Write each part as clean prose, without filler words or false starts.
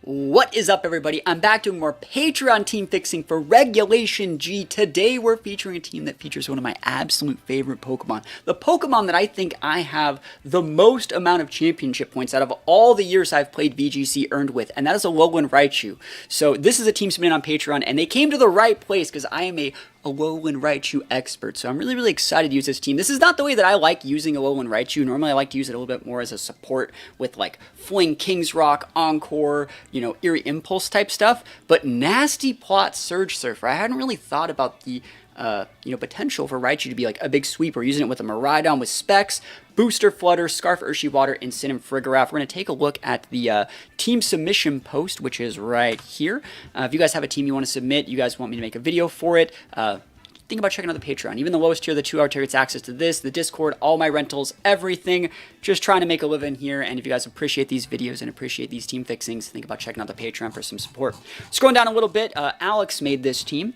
What is up, everybody? I'm back doing more Patreon team fixing for Regulation G. Today we're featuring a team that features one of my absolute favorite Pokemon. The Pokemon that I think I have the most amount of championship points out of all the years I've played VGC earned with, and that is Alolan Raichu. So this is a team submitted on Patreon, and they came to the right place because I am a Alolan Raichu expert, so I'm really excited to use this team. This is not the way that I like using Alolan Raichu. Normally I like to use it a little bit more as a support with like Fling, King's Rock, Encore, Eerie Impulse type stuff, but Nasty Plot Surge Surfer. I hadn't really thought about the potential for Raichu to be like a big sweeper, using it with a Miraidon with Specs, Booster Flutter, Scarf Urshi Water, Incin, and Frigoraph. We're going to take a look at the team submission post, which is right here. If you guys have a team you want to submit, you guys want me to make a video for it, think about checking out the Patreon. Even the lowest tier, the 2-hour tier, gets access to this, the Discord, all my rentals, everything. Just trying to make a living here, and if you guys appreciate these videos and appreciate these team fixings, think about checking out the Patreon for some support. Scrolling down a little bit, Alex made this team.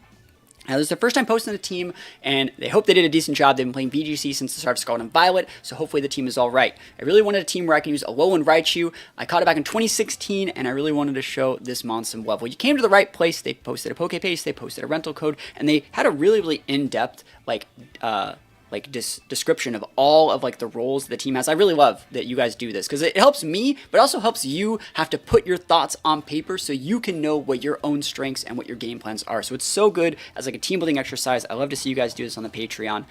Now, this is their first time posting the team, and they hope they did a decent job. They've been playing VGC since the start of Scarlet and Violet, so hopefully the team is all right. I really wanted a team where I can use Alolan Raichu. I caught it back in 2016, and I really wanted to show this mon some love. Well, you came to the right place. They posted a Poke Paste, they posted a rental code, and they had a really in-depth, description of all of the roles the team has. I really love that you guys do this because it helps me, but also helps you have to put your thoughts on paper so you can know what your own strengths and what your game plans are. So it's so good as like a team building exercise. I love to see you guys do this on the Patreon.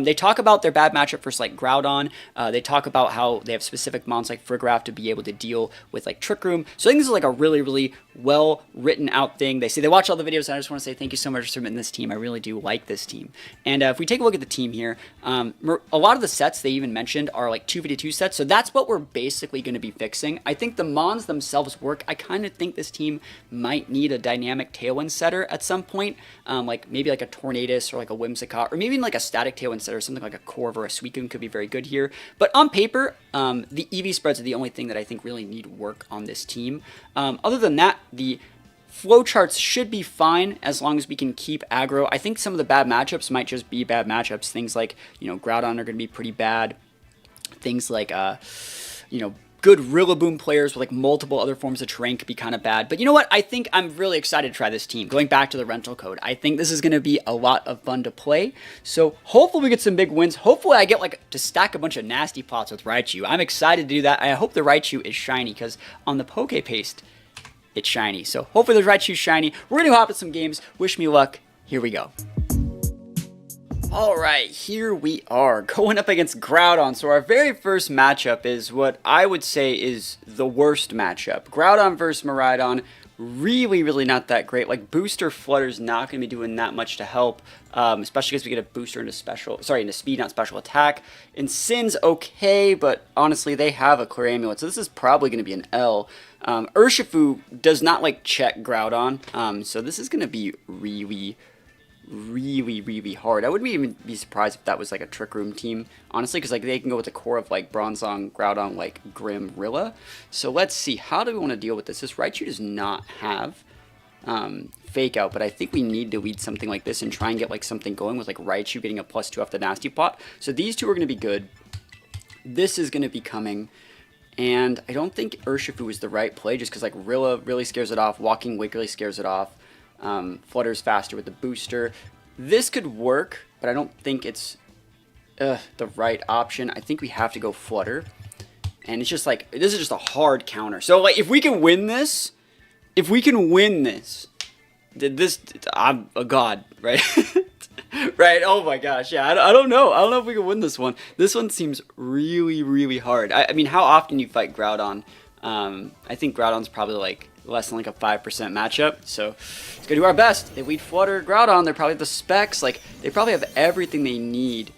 They talk about their bad matchup versus like Groudon. They talk about how they have specific mons like Frigoraph to be able to deal with like Trick Room. So I think this is like a really well written out thing. They say they watch all the videos, and I just want to say thank you so much for submitting this team. I really do like this team. And if we take a look at the team here, a lot of the sets they even mentioned are like 2v2 sets, so that's what we're basically going to be fixing. I think the mons themselves work. I kind of think this team might need a dynamic Tailwind setter at some point, like maybe like a Tornadus or like a Whimsicott, or maybe even like a static Tailwind setter, something like a Corv or a Suicune could be very good here. But on paper, the EV spreads are the only thing that I think really need work on this team. Other than that, the flowcharts should be fine as long as we can keep aggro. I think some of the bad matchups might just be bad matchups. Things like, Groudon are going to be pretty bad. Things like, good Rillaboom players with like multiple other forms of terrain could be kind of bad. But you know what? I think I'm really excited to try this team. Going back to the rental code, I think this is going to be a lot of fun to play. So hopefully we get some big wins. Hopefully I get like to stack a bunch of nasty plots with Raichu. I'm excited to do that. I hope the Raichu is shiny because on the Poke Paste, it's shiny. So hopefully the Raichu's shiny. We're going to hop at some games. Wish me luck. Here we go. Alright, here we are, going up against Groudon. So our very first matchup is what I would say is the worst matchup. Groudon versus Miraidon, really not that great. Like, Booster Flutter's not going to be doing that much to help, especially because we get a booster into speed, not special attack. Incin's okay, but honestly, they have a Clear Amulet, so this is probably going to be an L. Urshifu does not like check Groudon, so this is going to be really hard. I wouldn't even be surprised if that was like a Trick Room team, honestly, because like they can go with the core of like Bronzong, Groudon, like Grim, Rilla. So let's see, how do we want to deal with this? This Raichu does not have Fake Out, but I think we need to lead something like this and try and get like something going with like Raichu getting a +2 off the Nasty Plot. So these two are going to be good. This is going to be coming. And I don't think Urshifu is the right play just because like Rilla really scares it off. Walking Wake really scares it off. Flutter's faster with the booster. This could work, but I don't think it's the right option. I think we have to go Flutter. And it's just like, this is just a hard counter. So like, if we can win this, I'm a god, right? Right, oh my gosh, yeah, I don't know. I don't know if we can win this one. This one seems really hard. I mean, how often you fight Groudon? I think Groudon's probably like less than like a 5% matchup, so let's go do our best. They lead Flutter, Groudon, they're probably the specs, like, they probably have everything they need.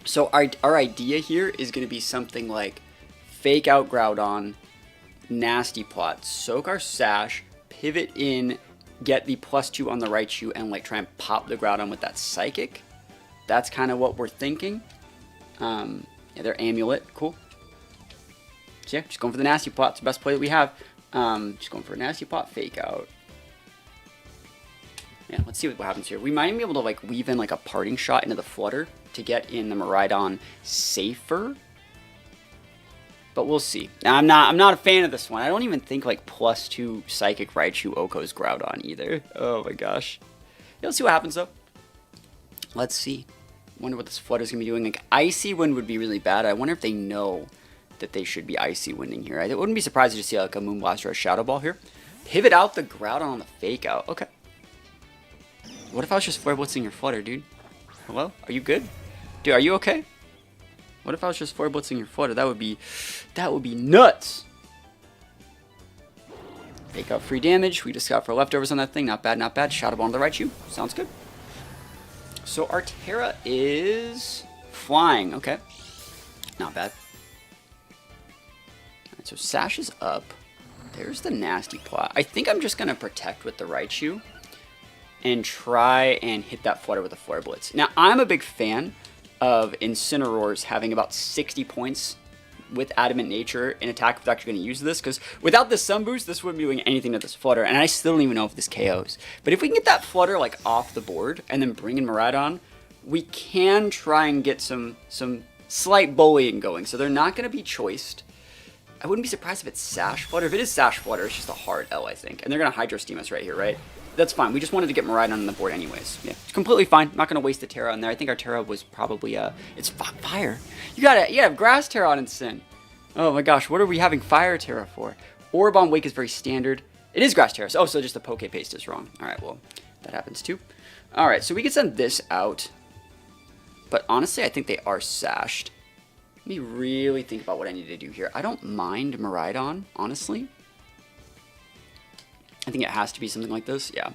So our idea here is going to be something like Fake Out Groudon, Nasty Plot, soak our Sash, pivot in, get the +2 on the Raichu, and like try and pop the Groudon with that Psychic. That's kind of what we're thinking. Yeah, their Amulet, cool. So yeah, just going for the Nasty Plot. It's the best play that we have. Just going for a Nasty Plot, Fake Out. Yeah, let's see what happens here. We might even be able to like weave in like a Parting Shot into the Flutter to get in the Miraidon safer. But we'll see. Now, I'm not a fan of this one. I don't even think like +2 Psychic Raichu Oko's Groudon either. Oh my gosh. Yeah, let's see what happens though. Let's see. Wonder what this Flutter's gonna be doing. Like Icy Wind would be really bad. I wonder if they know that they should be Icy Winding here. I wouldn't be surprised to see like a Moonblast or a Shadow Ball here. Pivot out the Groudon on the Fake Out. Okay. What if I was just Flare Blitzing your Flutter, dude? Hello? Are you good? Dude, are you okay? What if I was just Flare Blitzing your Flutter? That would be nuts. Fake Out free damage. We just got for leftovers on that thing. Not bad, not bad. Shadow Ball on the Raichu. Sounds good. So our Terra is flying. Okay. Not bad. Alright, so Sash is up. There's the nasty plot. I think I'm just going to protect with the Raichu and try and hit that Flutter with a Flare Blitz. Now, I'm a big fan of Incineroars having about 60 points with Adamant Nature in attack if they're actually going to use this, because without this Sun Boost, this wouldn't be doing anything to this Flutter, and I still don't even know if this KOs. But if we can get that Flutter like off the board and then bring in Miraidon, we can try and get some slight bullying going. So they're not going to be choiced. I wouldn't be surprised if it's Sash Flutter. If it is Sash Flutter, it's just a hard L, I think. And they're going to Hydro Steam us right here, right? That's fine. We just wanted to get Miraidon on the board anyways. Yeah, it's completely fine. Not going to waste the Terra on there. I think our Terra was probably, it's fire. You have Grass Terra on Incin. Oh my gosh, what are we having Fire Terra for? Orb Wake is very standard. It is Grass Terra. Oh, so just the Poke Paste is wrong. All right, well, that happens too. All right, so we can send this out. But honestly, I think they are sashed. Let me really think about what I need to do here. I don't mind Miraidon, honestly. I think it has to be something like this, yeah.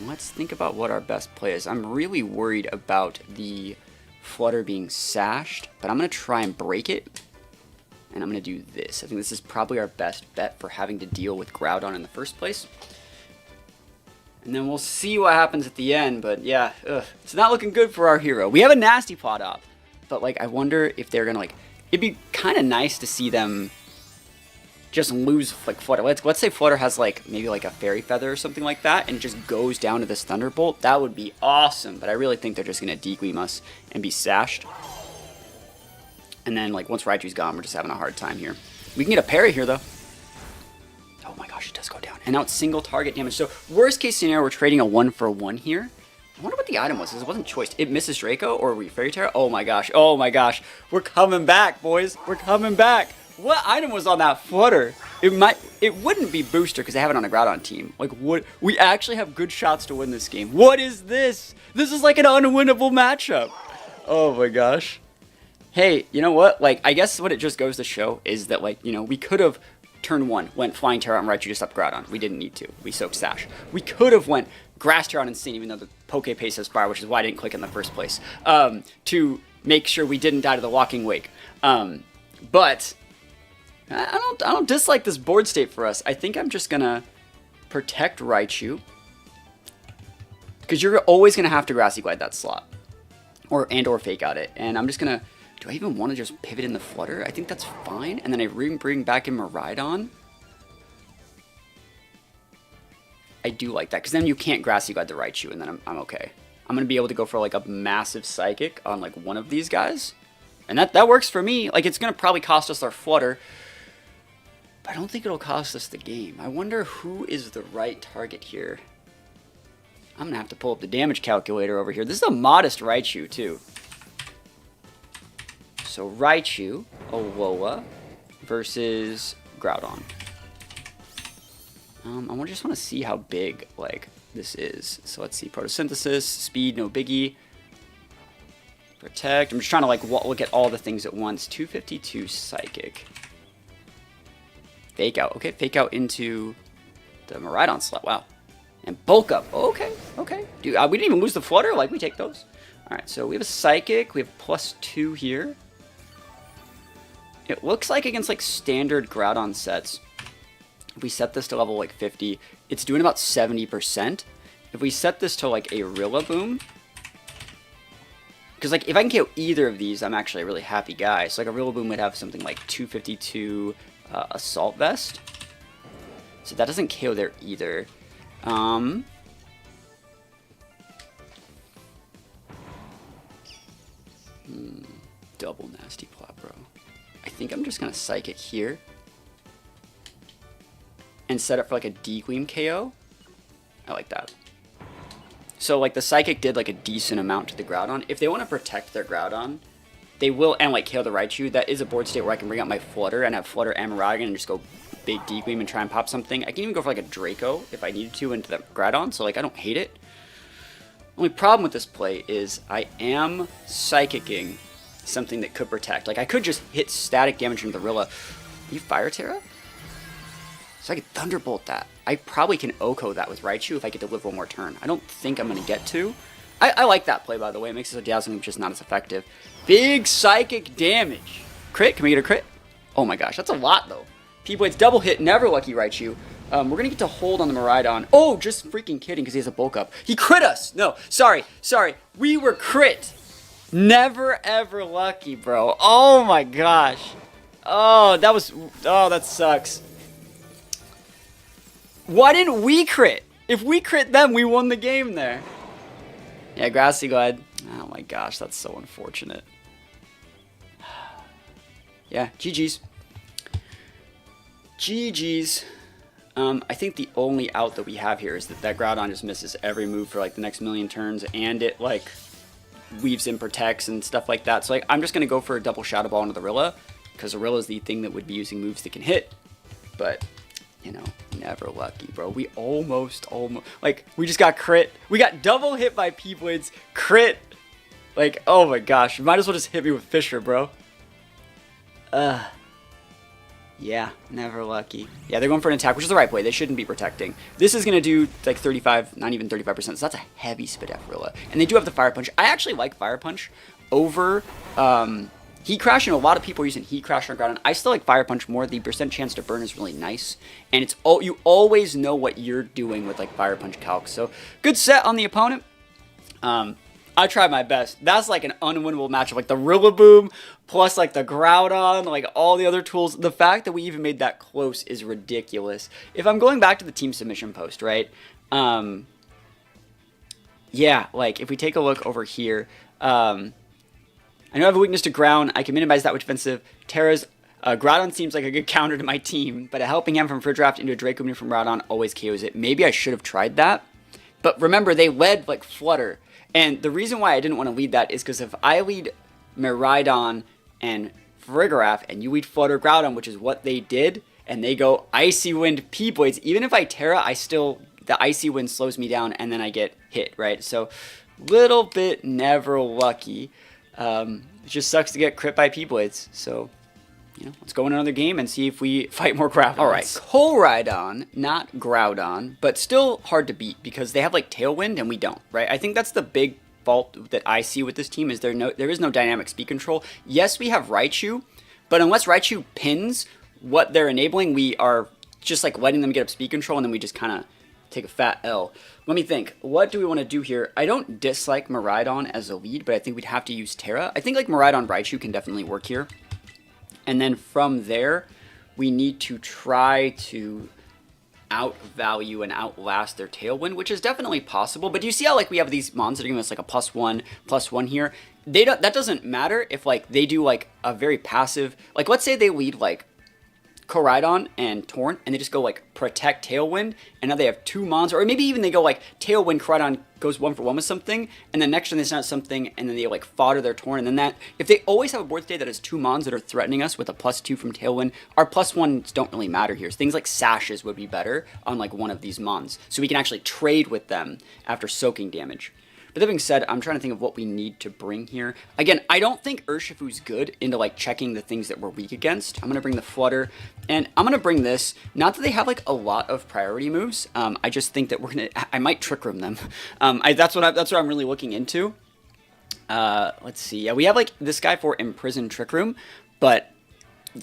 Let's think about what our best play is. I'm really worried about the Flutter being sashed, but I'm going to try and break it. And I'm going to do this. I think this is probably our best bet for having to deal with Groudon in the first place. And then we'll see what happens at the end, but yeah, it's not looking good for our hero. We have a nasty plot up, but like I wonder if they're going to like... It'd be kind of nice to see them just lose like Flutter. Let's say Flutter has like maybe like a Fairy Feather or something like that and just goes down to this Thunderbolt. That would be awesome, but I really think they're just going to Dequeam us and be sashed. And then like once Raichu's gone, we're just having a hard time here. We can get a parry here though. Oh my gosh, it does go down. And now it's single target damage. So worst case scenario, we're trading a 1-for-1 here. I wonder what the item was, because it wasn't choiced. It misses Draco, or we Fairy Terra? Oh my gosh, oh my gosh. We're coming back, boys. We're coming back. What item was on that Flutter? It wouldn't be Booster, because they have it on a Groudon team. Like, what? We actually have good shots to win this game. What is this? This is like an unwinnable matchup. Oh my gosh. Hey, you know what? Like, I guess what it just goes to show is that, like, you know, we could have turn 1 went Flying Terra on Raichu just up Groudon. We didn't need to. We soaked Sash. We could have went Grass Terra on Insane, even though the Poke Paste has Fire, which is why I didn't click in the first place, to make sure we didn't die to the Walking Wake. But I don't dislike this board state for us. I think I'm just gonna protect Raichu, because you're always gonna have to Grassy Glide that slot, or Fake Out it. And I'm just gonna. Do I even want to just pivot in the Flutter? I think that's fine. And then I bring back in Miraidon. I do like that, because then you can't Grassy Glide the Raichu, and then I'm okay. I'm going to be able to go for like a massive Psychic on like one of these guys. And that works for me. Like, it's going to probably cost us our Flutter, but I don't think it'll cost us the game. I wonder who is the right target here. I'm going to have to pull up the damage calculator over here. This is a modest Raichu, too. So Raichu, Alola, versus Groudon. I just want to see how big like this is. So let's see, Photosynthesis, Speed, no biggie. Protect. I'm just trying to like look at all the things at once. 252 Psychic. Fake Out. Okay, Fake Out into the Miraidon slot. Wow. And Bulk Up. Okay, okay. Dude, we didn't even lose the Flutter. Like, we take those. All right, so we have a Psychic. We have +2 here. It looks like against like standard Groudon sets, if we set this to level like 50, it's doing about 70%. If we set this to like a Rillaboom, because like if I can KO either of these, I'm actually a really happy guy. So like a Rillaboom would have something like 252 Assault Vest. So that doesn't KO there either. Double nasty plot, bro. I think I'm just gonna Psychic here and set up for like a D-Gleam KO. I like that. So like the Psychic did like a decent amount to the Groudon. If they want to protect their Groudon, they will, and like KO the Raichu. That is a board state where I can bring out my Flutter and have Flutter and Miraidon and just go big D-Gleam and try and pop something. I can even go for like a Draco if I needed to into the Groudon, so like I don't hate it. Only problem with this play is I am Psychicking something that could protect. Like I could just hit static damage into the Rilla. You Fire Terra? So I could Thunderbolt that. I probably can Oko that with Raichu if I get to live one more turn. I don't think I'm going to get to. I like that play, by the way. It makes it so Dazzling just not as effective. Big Psychic damage. Crit? Can we get a crit? Oh my gosh, that's a lot though. P-Blade's double hit, never lucky Raichu. We're going to get to hold on the Miraidon. Oh, just freaking kidding because he has a bulk up. He crit us. No, sorry. We were crit. Never ever lucky, bro. Oh my gosh. Oh, that sucks. Why didn't we crit? If we crit them, we won the game there. Yeah, Grassy Glide. Oh my gosh, that's so unfortunate. Yeah, GG's. GG's. I think the only out that we have here is that Groudon just misses every move for like the next million turns, and it like weaves in protects and stuff like that. So like I'm just gonna go for a double Shadow Ball into the Rilla, because the Rilla is the thing that would be using moves that can hit. But you know, never lucky, bro. We almost like we just got crit. We got double hit by P-Blades, crit. Like, oh my gosh, you might as well just hit me with Fisher, bro. Yeah, never lucky. Yeah, they're going for an attack, which is the right play. They shouldn't be protecting. This is going to do like 35, not even 35%. So that's a heavy Spidef Rilla. And they do have the Fire Punch. I actually like Fire Punch over Heat Crash. You know, a lot of people are using Heat Crash on Groudon. I still like Fire Punch more. The percent chance to burn is really nice. And it's you always know what you're doing with like Fire Punch calcs. So good set on the opponent. I tried my best. That's like an unwinnable matchup. Like the Rillaboom plus like the Groudon, like all the other tools. The fact that we even made that close is ridiculous. If I'm going back to the team submission post, right? Yeah, like if we take a look over here, I know I have a weakness to ground. I can minimize that with defensive. Terra's Groudon seems like a good counter to my team, but a helping hand from Fridraft into a Draco Move from Groudon always KOs it. Maybe I should have tried that. But remember, they led like Flutter. And the reason why I didn't want to lead that is because if I lead Miraidon and Farigiraf and you lead Flutter Groudon, which is what they did, and they go Icy Wind P-Blades, even if I Terra, the Icy Wind slows me down and then I get hit, right? So, little bit never lucky. It just sucks to get crit by P-Blades. So, you know, let's go in another game and see if we fight more Groudons. Alright, Koraidon, not Groudon, but still hard to beat because they have like Tailwind and we don't, right? I think that's the big fault that I see with this team is there is no dynamic speed control. Yes, we have Raichu, but unless Raichu pins what they're enabling, we are just like letting them get up speed control and then we just kind of take a fat L. Let me think. What do we want to do here? I don't dislike Miraidon as a lead, but I think we'd have to use Terra. I think like Miraidon Raichu can definitely work here. And then from there, we need to try to outvalue and outlast their Tailwind, which is definitely possible. But do you see how like we have these mons that are giving us like a +1/+1 here? That doesn't matter if like they do like a very passive, like let's say they lead like Koraidon and Torn, and they just go like protect Tailwind, and now they have two mons, or maybe even they go like Tailwind, Koraidon goes 1-for-1 with something, and then next turn they send out something, and then they like fodder their Torn, and then that, if they always have a board state that has two mons that are threatening us with a +2 from Tailwind, our +1s don't really matter here. So things like Sashes would be better on like one of these mons, so we can actually trade with them after soaking damage. But that being said, I'm trying to think of what we need to bring here. Again, I don't think Urshifu's good into like checking the things that we're weak against. I'm going to bring the Flutter, and I'm going to bring this. Not that they have like a lot of priority moves. I just think that I might Trick Room them. That's what I'm really looking into. Let's see. Yeah, we have like this guy for Imprison Trick Room, but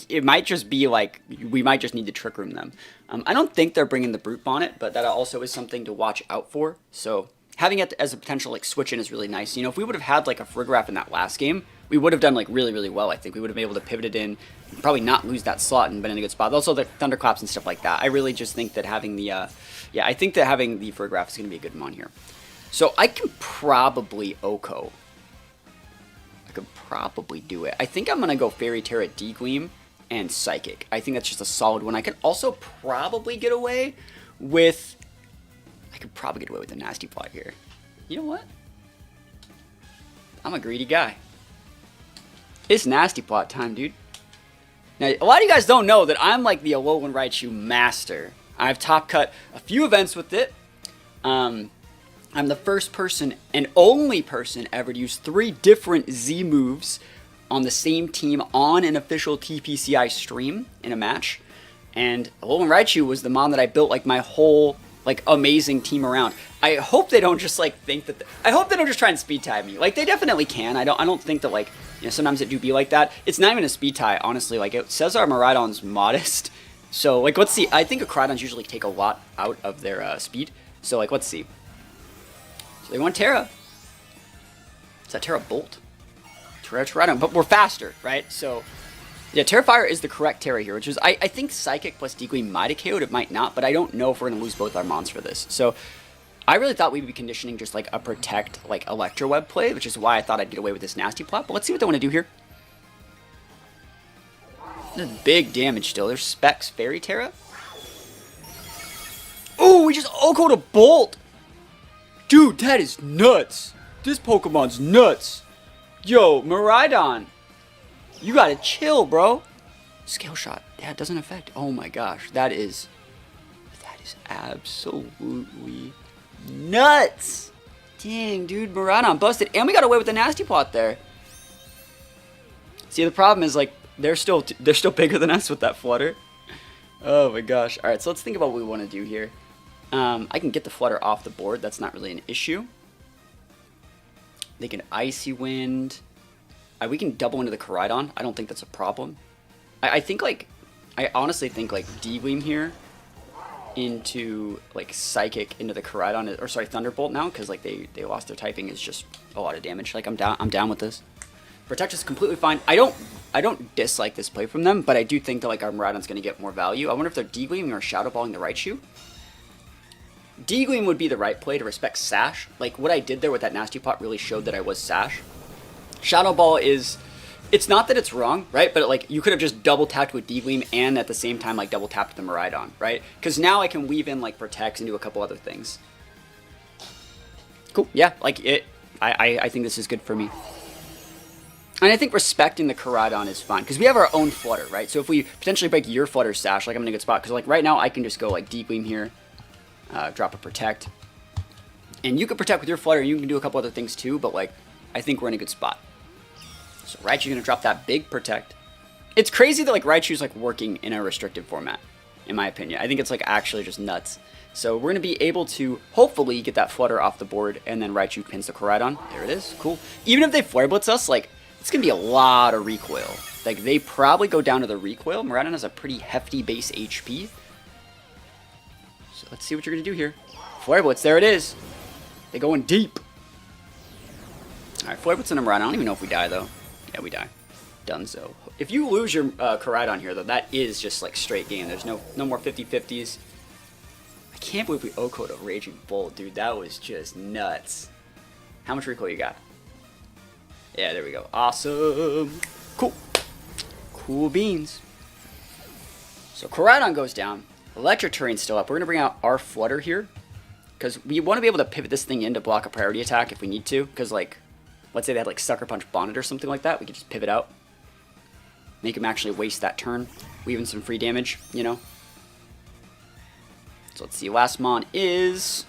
it might just be like, we might just need to Trick Room them. I don't think they're bringing the Brute Bonnet, but that also is something to watch out for. So having it as a potential like switch in is really nice. You know, if we would have had like a Farigiraf in that last game, we would have done like really, really well. I think we would have been able to pivot it in, probably not lose that slot and been in a good spot. Also the Thunderclaps and stuff like that. I really just think that having the, I think that having the Farigiraf is going to be a good mon here. So I can probably Oko. I could probably do it. I think I'm going to go Fairy Terra, D-Gleam, and Psychic. I think that's just a solid one. I could also probably get away with... I could probably get away with a Nasty Plot here. You know what? I'm a greedy guy. It's Nasty Plot time, dude. Now, a lot of you guys don't know that I'm like the Alolan Raichu master. I've top cut a few events with it. I'm the first person and only person ever to use 3 different Z moves on the same team on an official TPCI stream in a match. And Alolan Raichu was the mon that I built like my whole like amazing team around. I hope they don't just like think that. I hope they don't just try and speed tie me. Like they definitely can. I don't think that like, you know, sometimes it do be like that. It's not even a speed tie, honestly. Like it says our Miraidon's modest. So like let's see. I think Koraidons usually take a lot out of their speed. So like let's see. So they want Terra. Is that Terra Bolt? Terra, but we're faster, right? So yeah, Terra Fire is the correct Terra here, which is I think Psychic plus D-Gleam might have KO'd, it might not, but I don't know if we're gonna lose both our mons for this. So I really thought we'd be conditioning just like a protect like Electro Web play, which is why I thought I'd get away with this Nasty Plot. But let's see what they want to do here. This is big damage still. There's Specs Fairy Terra. Oh, we just OHKO'd a Bolt! Dude, that is nuts! This Pokemon's nuts! Yo, Miraidon! You gotta chill, bro! Scale Shot. Yeah, it doesn't affect. Oh my gosh, that is absolutely nuts! Dang, dude, Miraidon busted. And we got away with the Nasty Plot there. See, the problem is, like, they're still bigger than us with that Flutter. Oh my gosh. Alright, so let's think about what we want to do here. I can get the Flutter off the board. That's not really an issue. They can Icy Wind. We can double into the Koraidon. I don't think that's a problem. I think, like, I honestly think, like, D-Gleam here into, like, Psychic into the Koraidon, or sorry, Thunderbolt now, because, like, they lost their typing is just a lot of damage. Like, I'm down with this. Protect is completely fine. I don't dislike this play from them, but I do think that, like, our Miraidon's going to get more value. I wonder if they're D-Gleaming or Shadow Balling the Raichu. D-Gleam would be the right play to respect Sash. Like, what I did there with that Nasty Plot really showed that I was Sash. Shadow Ball is... It's not that it's wrong, right? But, like, you could have just double tapped with D-Gleam and at the same time, like, double tapped the Miraidon, right? Because now I can weave in, like, Protects and do a couple other things. Cool. Yeah, like, I think this is good for me. And I think respecting the Koraidon is fine, because we have our own Flutter, right? So if we potentially break your Flutter Sash, like, I'm in a good spot. Because, like, right now, I can just go, like, D-Gleam here, drop a Protect. And you can Protect with your Flutter, and you can do a couple other things too, but, like, I think we're in a good spot. So Raichu's going to drop that big Protect. It's crazy that, like, Raichu's, like, working in a restricted format, in my opinion. I think it's, like, actually just nuts. So we're going to be able to, hopefully, get that Flutter off the board, and then Raichu pins the Koraidon. There it is. Cool. Even if they Flare Blitz us, like, it's going to be a lot of recoil. Like, they probably go down to the recoil. Miraidon has a pretty hefty base HP. So let's see what you're going to do here. Flare Blitz, there it is. They going deep. Alright, Flare Blitz and a Miraidon. I don't even know if we die, though. Yeah, we die. Dunzo. If you lose your Koraidon here, though, that is just, like, straight game. There's no more 50-50s. I can't believe we OHKO'd a Raging Bolt, dude. That was just nuts. How much recoil you got? Yeah, there we go. Awesome. Cool. Cool beans. So Koraidon goes down. Electric Terrain's still up. We're going to bring out our Flutter here, because we want to be able to pivot this thing in to block a priority attack if we need to. Because, like, let's say they had, like, Sucker Punch Bonnet or something like that. We could just pivot out. Make him actually waste that turn. Weave in some free damage, you know. So let's see. Last mon is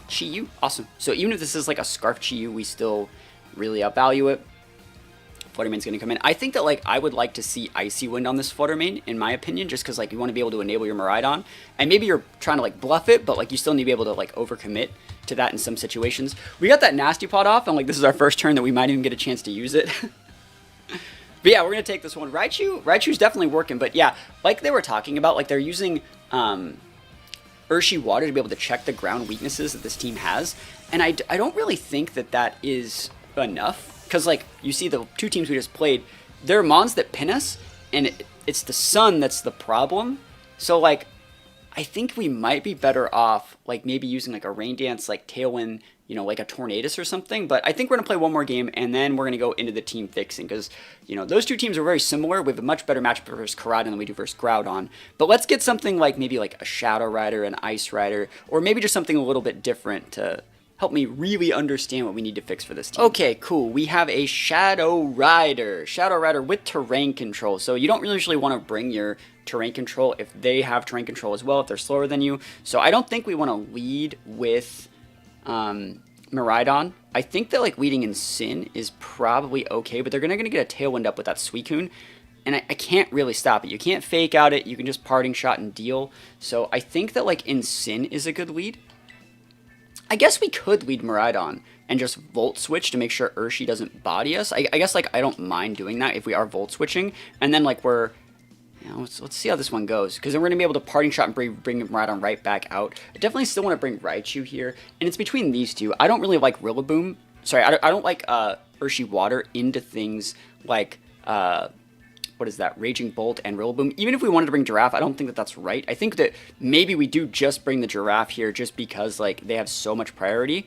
Chi-Yu. Awesome. So even if this is, like, a Scarf Chi-Yu, we still really outvalue it. Flutter Mane's going to come in. I think that, like, I would like to see Icy Wind on this Flutter Mane, in my opinion, just because, like, you want to be able to enable your Miraidon. And maybe you're trying to, like, bluff it, but, like, you still need to be able to, like, overcommit to that in some situations. We got that Nasty Plot off, and, like, this is our first turn that we might even get a chance to use it. But yeah, we're going to take this one. Raichu's definitely working, but yeah, like they were talking about, like, they're using Urshi Water to be able to check the ground weaknesses that this team has. And I don't really think that that is enough. Because, like, you see the two teams we just played, they're mons that pin us, and it's the sun that's the problem. So, like, I think we might be better off, like, maybe using, like, a Rain Dance, like, Tailwind you know, like a Tornadus or something. But I think we're going to play one more game, and then we're going to go into the team fixing, because, you know, those two teams are very similar. We have a much better matchup versus Koraidon than we do versus Groudon. But let's get something like maybe like a Shadow Rider, an Ice Rider, or maybe just something a little bit different to help me really understand what we need to fix for this team. Okay, cool. We have a Shadow Rider. Shadow Rider with terrain control. So you don't really usually want to bring your terrain control if they have terrain control as well, if they're slower than you. So I don't think we want to lead with Miraidon. I think that like leading in Sin is probably okay, but they're gonna get a Tailwind up with that Suicune, and I can't really stop it. You can't fake out it. You can just Parting Shot and deal. So I think that like in Sin is a good lead. I guess we could lead Miraidon and just Volt Switch to make sure Urshi doesn't body us. I guess like I don't mind doing that if we are Volt Switching, and then like we're, you know, let's see how this one goes, because then we're going to be able to Parting Shot and bring Miraidon right back out. I definitely still want to bring Raichu here, and it's between these two. I don't really like Rillaboom. Sorry, I don't like Urshi Water into things like, what is that, Raging Bolt and Rillaboom. Even if we wanted to bring Giraffe, I don't think that that's right. I think that maybe we do just bring the Giraffe here just because like they have so much priority.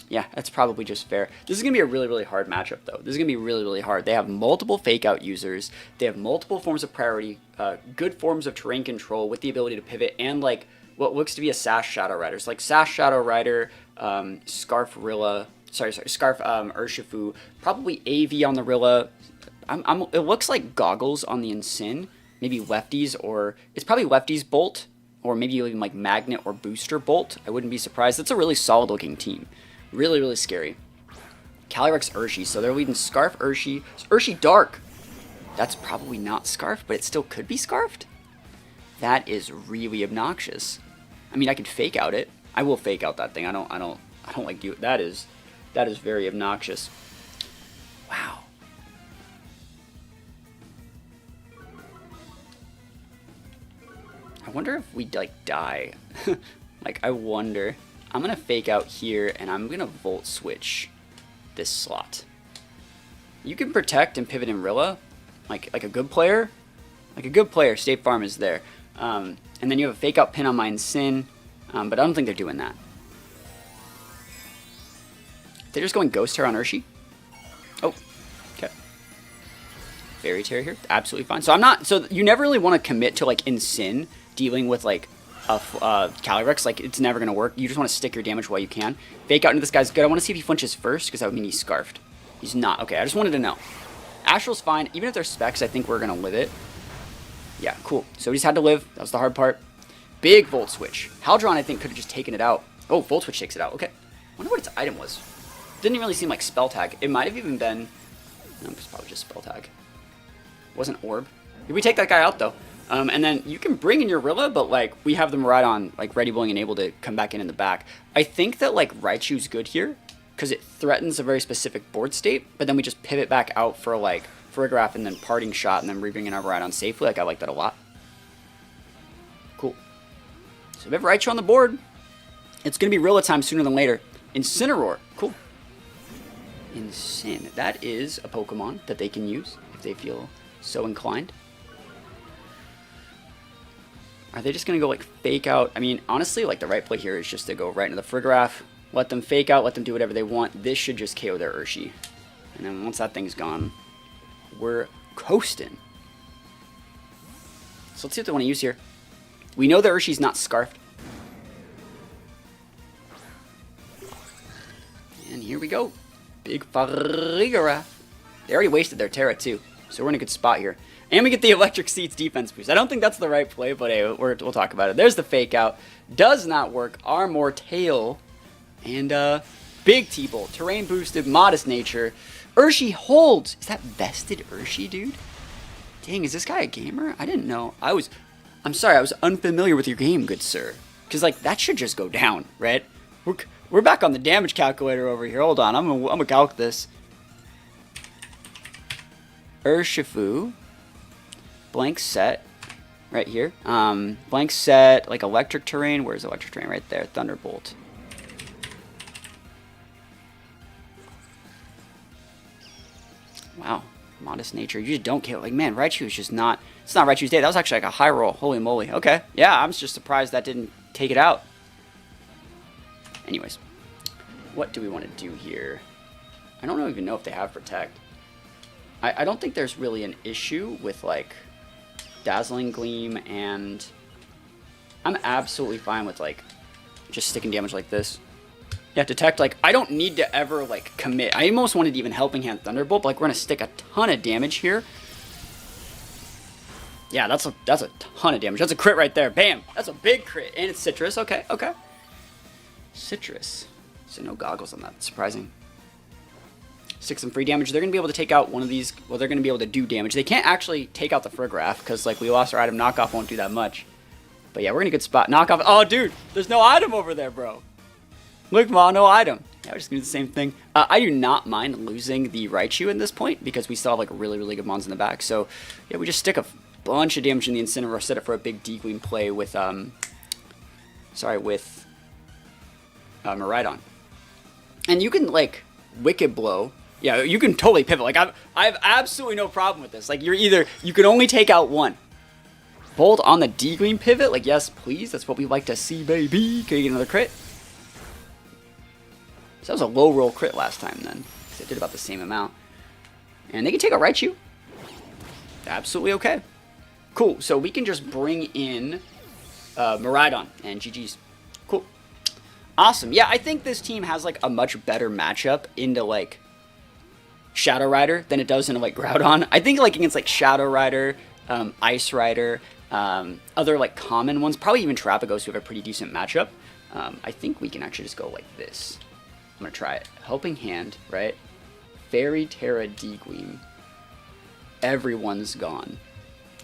Yeah, that's probably just fair. This is going to be a really, really hard matchup, though. This is going to be really, really hard. They have multiple fake-out users. They have multiple forms of priority, good forms of terrain control with the ability to pivot, and, like, what looks to be a Sash Shadow Rider. So, like, Sash Shadow Rider, Scarf Urshifu, probably AV on the Rilla. It looks like Goggles on the Incin. Maybe Lefties, or it's probably Lefties Bolt, or maybe even, like, Magnet or Booster Bolt. I wouldn't be surprised. That's a really solid-looking team. Really, really scary. Calyrex Urshi, so they're leading Scarf Urshi. Urshi Dark. That's probably not Scarf, but it still could be Scarfed. That is really obnoxious. I mean, I could fake out it. I will fake out that thing. I don't like do it. That is very obnoxious. Wow. I wonder if we like die. Like, I wonder. I'm going to fake out here, and I'm going to Volt Switch this slot. You can protect and pivot in Rilla, like a good player. Like a good player, State Farm is there. And then you have a fake out pin on my Sin, but I don't think they're doing that. They're just going Ghost Hair on Urshi. Oh, okay. Fairy Tear here, absolutely fine. So I'm not, so you never really want to commit to like in Sin dealing with like Calyrex, like it's never going to work. You just want to stick your damage while you can. Fake out into this guy's good. I want to see if he flinches first, because that would mean he's Scarfed. He's not. Okay, I just wanted to know. Astral's fine. Even if they're Specs, I think we're going to live it. Yeah, cool. So we just had to live. That was the hard part. Big Volt Switch. Haldron, I think, could have just taken it out. Oh, Volt Switch takes it out. Okay. I wonder what its item was. Didn't really seem like Spell Tag. It might have even been... No, it's probably just Spell Tag. Wasn't Orb. Did we take that guy out, though? And then you can bring in your Rilla, but like we have them right on, like ready, willing, and able to come back in the back. I think that like Raichu's good here because it threatens a very specific board state, but then we just pivot back out for like Farigiraf and then Parting Shot and then re-bringing our Rhydon safely. Like I like that a lot. Cool. So we have Raichu on the board. It's going to be Rilla time sooner than later. Incineroar. Cool. Incin. That is a Pokemon that they can use if they feel so inclined. Are they just going to go, like, fake out? I mean, honestly, like, the right play here is just to go right into the Farigiraf, let them fake out, let them do whatever they want. This should just KO their Urshi. And then once that thing's gone, we're coasting. So let's see what they want to use here. We know the Urshi's not Scarfed. And here we go. Big Farigiraf. They already wasted their Terra, too. So we're in a good spot here. And we get the Electric Seeds defense boost. I don't think that's the right play, but hey, we'll talk about it. There's the fake out. Does not work. Armor, Tail, and big T-Bolt. Terrain boosted, Modest Nature. Urshi holds. Is that vested Urshi, dude? Dang, is this guy a gamer? I didn't know. I'm sorry, I was unfamiliar with your game, good sir. Because like that should just go down, right? We're back on the damage calculator over here. Hold on, I'm gonna calc this. Urshifu. Blank set right here. Blank set, like electric terrain. Where's electric terrain? Right there. Thunderbolt. Wow. Modest Nature. You just don't kill. Like, man, Raichu is just not... It's not Raichu's day. That was actually like a high roll. Holy moly. Okay. Yeah, I'm just surprised that didn't take it out. Anyways. what do we want to do here? I don't even know if they have Protect. I don't think there's really an issue with, like, Dazzling Gleam, and I'm absolutely fine with, like, just sticking damage like this. Yeah, Detect, like, I don't need to ever, like, commit. I almost wanted to even Helping Hand Thunderbolt, but, like, we're going to stick a ton of damage here. Yeah, that's a ton of damage. That's a crit right there. Bam! That's a big crit. And it's Citrus. Okay, okay. Citrus. So no goggles on that. That's surprising. Stick some free damage. They're going to be able to take out one of these. Well, they're going to be able to do damage. They can't actually take out the Frigoraph because, like, we lost our item. Knockoff won't do that much. But yeah, we're in a good spot. Knockoff. Oh, dude, there's no item over there, bro. Look, Ma, no item. Yeah, we're just going to do the same thing. I do not mind losing the Raichu in this point because we still have, like, really, really good mons in the back. So, yeah, we just stick a bunch of damage in the Incineroar, set it for a big D-Gleam play with, Miraidon. And you can, like, Wicked Blow. Yeah, you can totally pivot. Like, I have absolutely no problem with this. Like, you can only take out one. Bolt on the D-Gleam pivot. Like, yes, please. That's what we like to see, baby. Can you get another crit? So that was a low roll crit last time, then. Because it did about the same amount. And they can take out Raichu. Absolutely okay. Cool. So we can just bring in Miraidon and GG's. Cool. Awesome. Yeah, I think this team has, like, a much better matchup into, like, Shadow Rider than it does into, like, Groudon. I think, like, against, like, Shadow Rider, Ice Rider, other, like, common ones, probably even Terrapagos, who have a pretty decent matchup. I think we can actually just go like this. I'm going to try it. Helping Hand, right? Fairy Terra D-Gleam. Everyone's gone.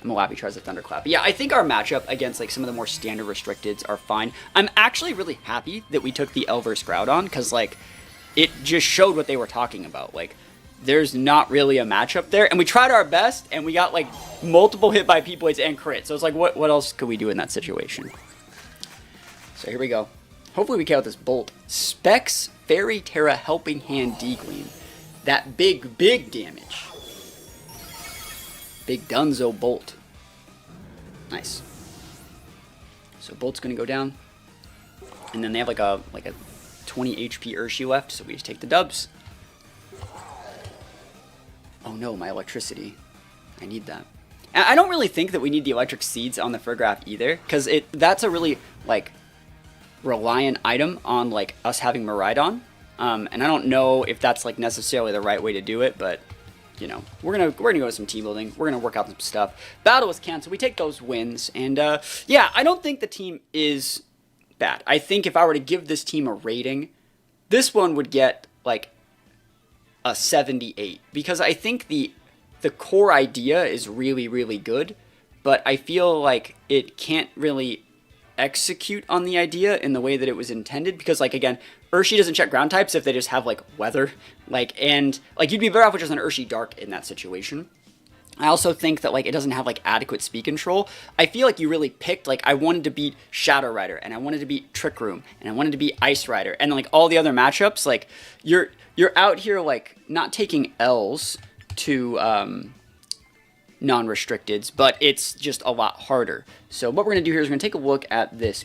Malapi tries a Thunderclap. Yeah, I think our matchup against, like, some of the more standard restricteds are fine. I'm actually really happy that we took the L versus Groudon, because, like, it just showed what they were talking about. Like, there's not really a matchup there, and we tried our best, and we got, like, multiple hit by P-Blades and crit. So it's like, what else could we do in that situation? So here we go. Hopefully we get out this Bolt. Specs Fairy Terra Helping Hand D-Gleam. That big damage. Big Dunzo Bolt. Nice. So Bolt's gonna go down. And then they have like a 20 HP Urshi left, so we just take the dubs. Oh no, my electricity. I need that. And I don't really think that we need the electric seeds on the Frigoraph either, because that's a really, like, reliant item on, like, us having Miraidon. And I don't know if that's, like, necessarily the right way to do it, but you know, we're gonna go to some team building. We're gonna work out some stuff. Battle was canceled. We take those wins, and yeah, I don't think the team is bad. I think if I were to give this team a rating, this one would get like a 78, because I think the core idea is really, really good, but I feel like it can't really execute on the idea in the way that it was intended, because, like, again, Urshi doesn't check ground types if they just have, like, weather, like, and, like, you'd be better off with just an Urshi Dark in that situation. I also think that, like, it doesn't have, like, adequate speed control. I feel like you really picked, like, I wanted to beat Shadow Rider, and I wanted to beat Trick Room, and I wanted to beat Ice Rider, and, like, all the other matchups, like, you're out here, like, not taking L's to non-restricteds, but it's just a lot harder. So what we're going to do here is we're going to take a look at this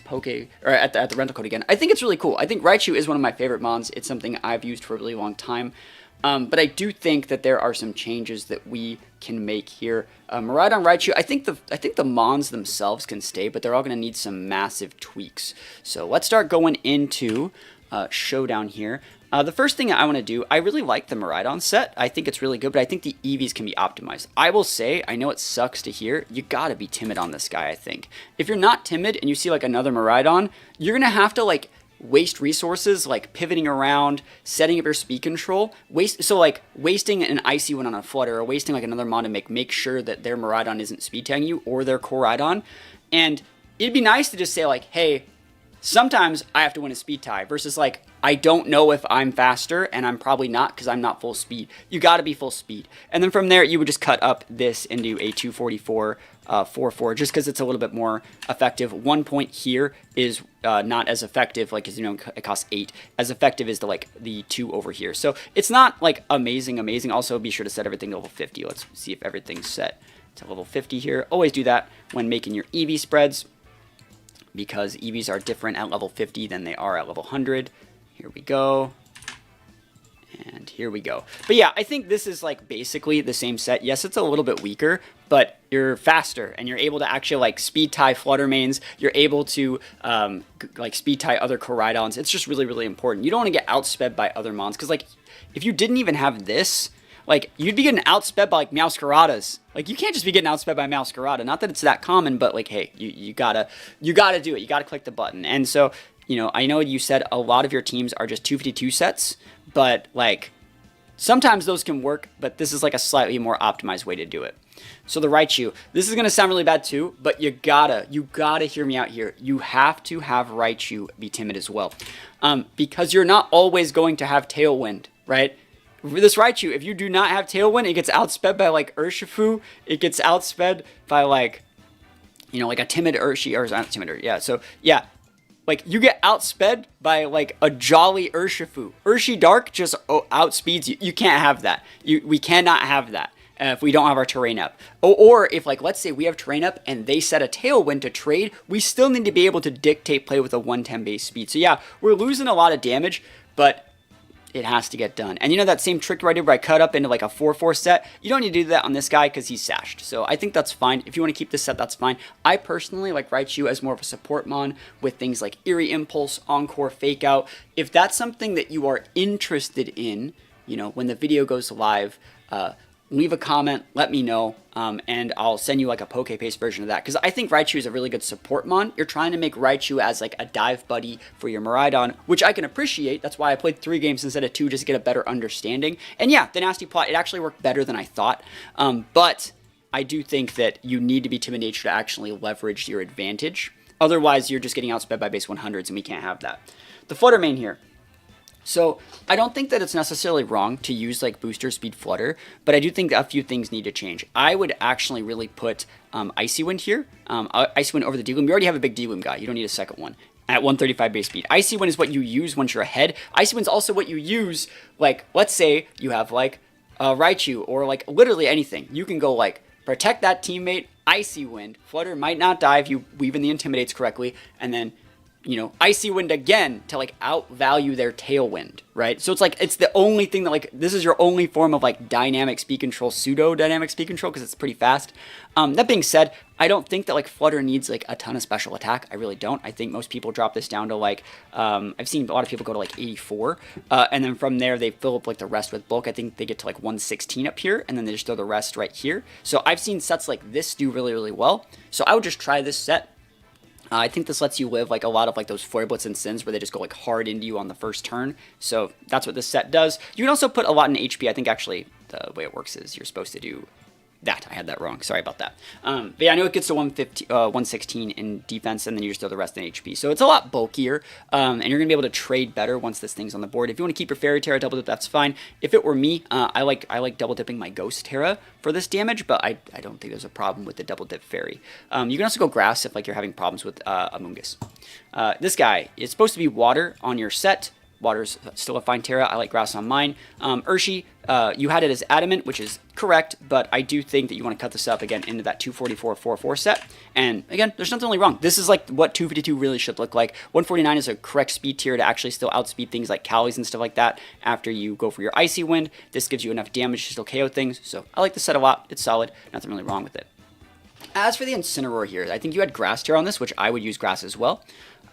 at the rental code again. I think it's really cool. I think Raichu is one of my favorite mons. It's something I've used for a really long time. But I do think that there are some changes that we can make here. Miraidon, Raichu, I think the mons themselves can stay, but they're all going to need some massive tweaks. So let's start going into Showdown here. The first thing I want to do, I really like the Miraidon set. I think it's really good, but I think the EVs can be optimized. I will say, I know it sucks to hear, you gotta be timid on this guy, I think. If you're not timid and you see, like, another Miraidon, you're gonna have to, like, waste resources, like, pivoting around, setting up your speed control. So, like, wasting an Icy one on a Flutter, or wasting, like, another mon to make sure that their Miraidon isn't speed tagging you, or their Koraidon. And it'd be nice to just say, like, hey, sometimes I have to win a speed tie, versus, like, I don't know if I'm faster, and I'm probably not because I'm not full speed. You got to be full speed. And then from there, you would just cut up this into a 244 4-4, just because it's a little bit more effective. 1 point here is not as effective, like, as you know, it costs 8. As effective as the 2 over here. So it's not, like, amazing. Also, be sure to set everything to level 50. Let's see if everything's set to level 50 here. Always do that when making your EV spreads, because EVs are different at level 50 than they are at level 100. Here we go. And here we go. But yeah, I think this is like basically the same set. Yes, it's a little bit weaker, but you're faster and you're able to actually like speed tie Flutter Mains. You're able to like speed tie other Koraidons. It's just really, really important. You don't want to get outsped by other mons because like if you didn't even have this, like you'd be getting outsped by like Meowscaradas. Like you can't just be getting outsped by Meowscarada. Not that it's that common, but like hey, you gotta do it. You gotta click the button. And so I know you said a lot of your teams are just 252 sets, but like sometimes those can work, but this is like a slightly more optimized way to do it. So the Raichu, this is going to sound really bad too, but you gotta hear me out here. You have to have Raichu be timid as well. Because you're not always going to have Tailwind, right? This Raichu, if you do not have Tailwind, it gets outsped by like Urshifu. It gets outsped by like, like a timid Urshi, or not timid, yeah. So yeah, like you get outsped by like a jolly Urshifu. Urshi Dark just outspeeds you. You can't have that. We cannot have that. If we don't have our terrain up. Or if like, let's say we have terrain up and they set a Tailwind to trade, we still need to be able to dictate play with a 110 base speed. So yeah, we're losing a lot of damage, but it has to get done. And that same trick right here where I cut up into like a 4-4 set, you don't need to do that on this guy because he's sashed. So I think that's fine. If you want to keep this set, that's fine. I personally like Raichu as more of a support mon with things like Eerie Impulse, Encore, Fake Out. If that's something that you are interested in, when the video goes live, leave a comment, let me know, and I'll send you like a Poke Paste version of that. Because I think Raichu is a really good support mon. You're trying to make Raichu as like a dive buddy for your Miraidon, which I can appreciate. That's why I played 3 games instead of 2 just to get a better understanding. And yeah, the Nasty Plot, it actually worked better than I thought. But I do think that you need to be Timid Nature to actually leverage your advantage. Otherwise, you're just getting outsped by base 100s, and we can't have that. The Flutter Main here. So I don't think that it's necessarily wrong to use like booster speed Flutter, but I do think a few things need to change. I would actually really put Icy Wind here, Icy Wind over the D-Loom. You already have a big D-Loom guy. You don't need a second one at 135 base speed. Icy Wind is what you use once you're ahead. Icy Wind's also what you use, like, let's say you have like Raichu or like literally anything. You can go like protect that teammate, Icy Wind, Flutter might not die if you weave in the Intimidates correctly, and then Icy Wind again to like outvalue their Tailwind, right? So it's like, it's the only thing that like, this is your only form of like dynamic speed control, pseudo dynamic speed control, because it's pretty fast. That being said, I don't think that like Flutter needs like a ton of special attack. I really don't. I think most people drop this down to like, I've seen a lot of people go to like 84, and then from there they fill up like the rest with bulk. I think they get to like 116 up here, and then they just throw the rest right here. So I've seen sets like this do really, really well. So I would just try this set. I think this lets you live like a lot of like those Flare Blitz and Sins where they just go like hard into you on the first turn. So that's what this set does. You can also put a lot in HP. I think actually the way it works is you're supposed to do that. I had that wrong. Sorry about that. But yeah, I know it gets to 116 in defense, and then you just throw the rest in HP. So it's a lot bulkier, and you're going to be able to trade better once this thing's on the board. If you want to keep your Fairy Terra double dip, that's fine. If it were me, I like double dipping my Ghost Terra for this damage, but I don't think there's a problem with the double dip Fairy. You can also go Grass if like you're having problems with Amoonguss. This guy is supposed to be Water on your set. Water's still a fine Terra. I like Grass on mine. Urshi, you had it as Adamant, which is correct, but I do think that you want to cut this up again into that 244-4-4 set. And again, there's nothing really wrong. This is like what 252 really should look like. 149 is a correct speed tier to actually still outspeed things like Callies and stuff like that after you go for your Icy Wind. This gives you enough damage to still KO things, so I like the set a lot. It's solid. Nothing really wrong with it. As for the Incineroar here, I think you had Grass Terra on this, which I would use Grass as well.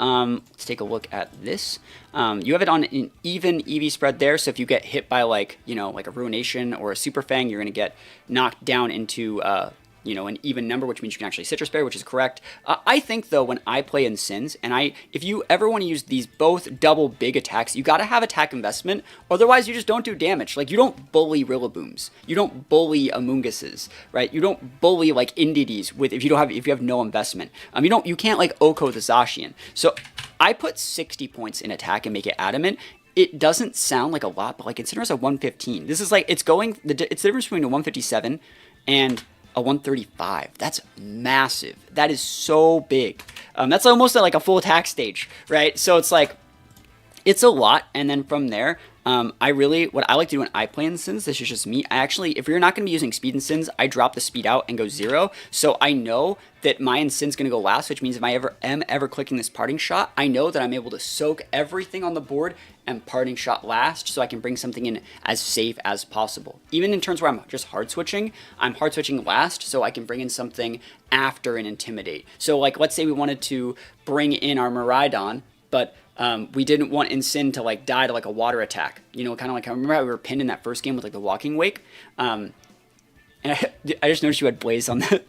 Let's take a look at this. You have it on an even EV spread there, so if you get hit by like, like a Ruination or a Super Fang, you're going to get knocked down into, an even number, which means you can actually Citrus Berry, which is correct. I think, though, when I play in Sins, and if you ever want to use these both double big attacks, you got to have attack investment, otherwise you just don't do damage. Like, you don't bully Rillabooms. You don't bully Amoongusses, right? You don't bully, like, Indeedys if you have no investment. You can't, like, Oko the Zacian. So, I put 60 points in attack and make it Adamant. It doesn't sound like a lot, but, like, consider it's a 115. This is, like, it's the difference between a 157 and a 135. That's massive. That is so big. That's almost like a full attack stage, right? So it's like, it's a lot. And then from there, What I like to do when I play Insins, this is just me. I actually, if you're not going to be using speed Insins, I drop the speed out and go 0. So I know that my Insin's going to go last, which means if I am ever clicking this parting shot, I know that I'm able to soak everything on the board and parting shot last, so I can bring something in as safe as possible. Even in turns where I'm just hard switching, I'm hard switching last, so I can bring in something after and intimidate. So like, let's say we wanted to bring in our Miraidon, but we didn't want Insin to like die to like a water attack. You know, kind of like, I remember how we were pinned in that first game with like the walking wake. And I just noticed you had Blaze on the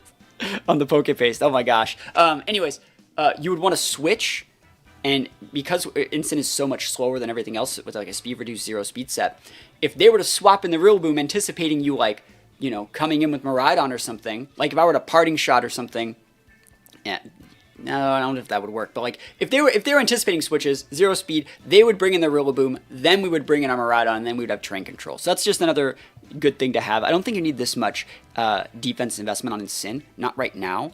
on the poke paste. Oh my gosh. Anyways, you would want to switch, and because Insin is so much slower than everything else with like a speed reduced 0 speed set, if they were to swap in the Rillaboom anticipating you like, you know, coming in with Miraidon or something, like if I were to parting shot or something, yeah. No, I don't know if that would work, but like if they were anticipating switches, 0 speed, they would bring in the Rillaboom, then we would bring in our Miraidon, and then we would have terrain control. So that's just another good thing to have. I don't think you need this much defense investment on Insin, not right now.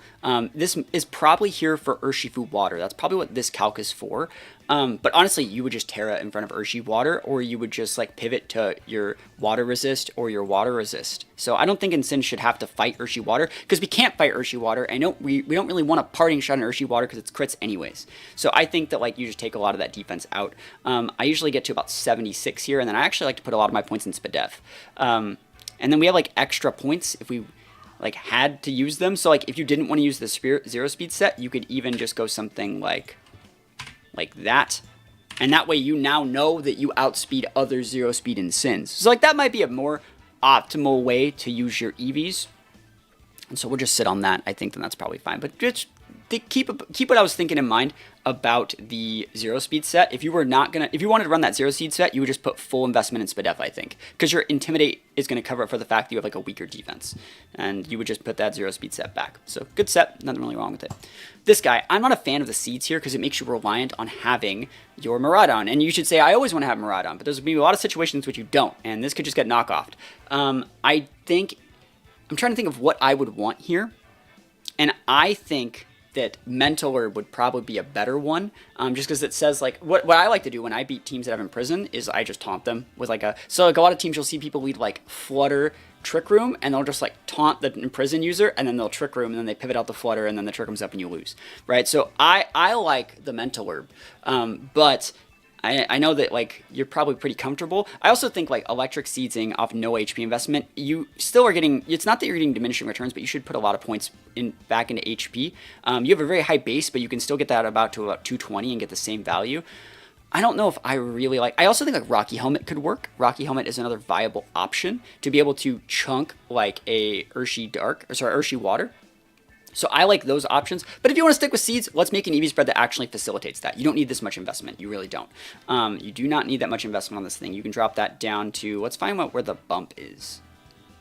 This is probably here for Urshifu Water. That's probably what this calc is for. But honestly, you would just Terra in front of Urshifu Water, or you would just like pivot to your Water Resist or your Water Resist. So I don't think Insin should have to fight Urshifu Water, because we can't fight Urshifu Water. I know we don't really want a parting shot on Urshifu Water because it's crits anyways. So I think that like you just take a lot of that defense out. I usually get to about 76 here, and then I actually like to put a lot of my points in Spadef. And then we have like extra points if we like had to use them. So like if you didn't want to use the 0 speed set, you could even just go something like that. And that way you now know that you outspeed other 0 speed Insins. So like that might be a more optimal way to use your EVs. And so we'll just sit on that. I think then that's probably fine. But just keep what I was thinking in mind about the 0 speed set. If you wanted to run that 0 speed set, you would just put full investment in Spadef, I think, because your Intimidate is going to cover up for the fact that you have like a weaker defense, and you would just put that 0 speed set back. So good set, nothing really wrong with it. This guy, I'm not a fan of the seeds here because it makes you reliant on having your Miraidon, and you should say I always want to have Miraidon, but there's going to be a lot of situations which you don't, and this could just get knockoffed. I'm trying to think of what I would want here, and I think that Mental Herb would probably be a better one, just because it says, like, what I like to do when I beat teams that have Imprison is I just taunt them with, like, so, like, a lot of teams you'll see people lead, like, Flutter, Trick Room, and they'll just, like, taunt the Imprison user, and then they'll Trick Room, and then they pivot out the Flutter, and then the Trick Room's up and you lose, right? So I like the Mental Herb, but I know that, like, you're probably pretty comfortable. I also think, like, Electric Seedzing off no HP investment, you still are getting, it's not that you're getting diminishing returns, but you should put a lot of points back into HP. You have a very high base, but you can still get that to about 220 and get the same value. I don't know if I really like, I also think, like, Rocky Helmet could work. Rocky Helmet is another viable option to be able to chunk, like, a Urshifu Water. So I like those options, but if you want to stick with seeds, let's make an EV spread that actually facilitates that. You don't need this much investment. You really don't. You do not need that much investment on this thing. You can drop that down to, let's find out where the bump is.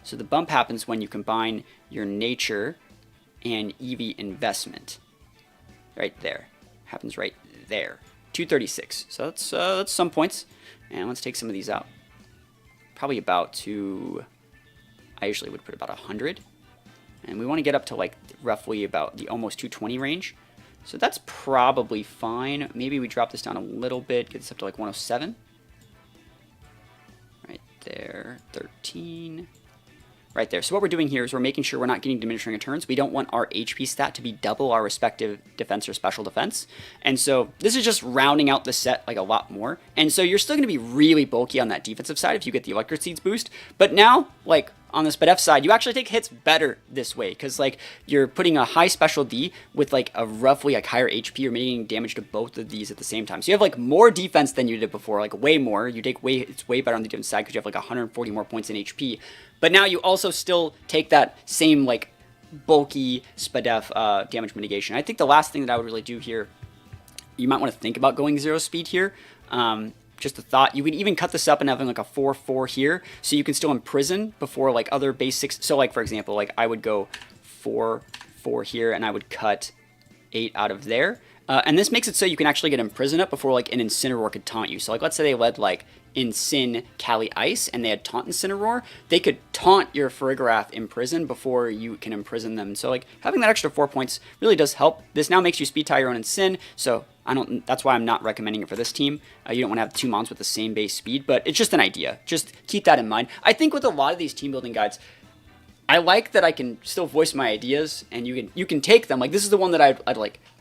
So the bump happens when you combine your nature and EV investment. Right there. Happens right there. 236. So that's some points. And let's take some of these out. Probably about I usually would put about 100. And we want to get up to like roughly about the almost 220 range. So that's probably fine. Maybe we drop this down a little bit, get this up to like 107. Right there, 13. Right there. So what we're doing here is we're making sure we're not getting diminishing returns. We don't want our HP stat to be double our respective defense or special defense. And so this is just rounding out the set like a lot more. And so you're still going to be really bulky on that defensive side if you get the Electric Seeds boost. But now, like, on the Spadef side, you actually take hits better this way because, like, you're putting a high special D with, like, a roughly, like, higher HP. You're making damage to both of these at the same time. So you have, like, more defense than you did before, like, way more. It's way better on the defense side because you have, like, 140 more points in HP. But now you also still take that same, like, bulky Spadef damage mitigation. I think the last thing that I would really do here, you might want to think about going 0 speed here. Just a thought. You could even cut this up and having like a 4-4 here, so you can still imprison before like other basics. So like for example, like I would go 4-4 here, and I would cut 8 out of there. And this makes it so you can actually get Imprison up before like an Incineroar could taunt you. So like let's say they led like Incin, Cali Ice, and they had Taunt Incineroar, they could taunt your Farigiraf Imprison before you can Imprison them. So like having that extra 4 points really does help. This now makes you speed tie your own Incin, so that's why I'm not recommending it for this team. You don't want to have 2 mons with the same base speed, but it's just an idea. Just keep that in mind. I think with a lot of these team building guides, I like that I can still voice my ideas and you can take them. Like this is the one that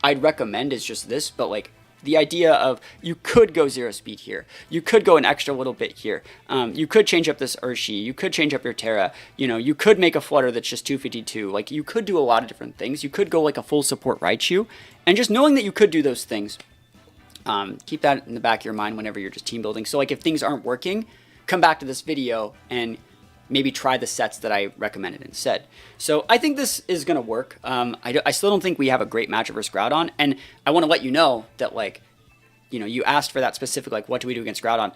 I'd recommend is just this, but like the idea of you could go 0 speed here. You could go an extra little bit here. You could change up this Urshi. You could change up your Terra. You know, you could make a Flutter that's just 252. Like, you could do a lot of different things. You could go like a full support Raichu. And just knowing that you could do those things, keep that in the back of your mind whenever you're just team building. So, like, if things aren't working, come back to this video and maybe try the sets that I recommended instead. So I think this is going to work. I still don't think we have a great matchup versus Groudon, and I want to let you know that, like, you know, you asked for that specific, like, what do we do against Groudon?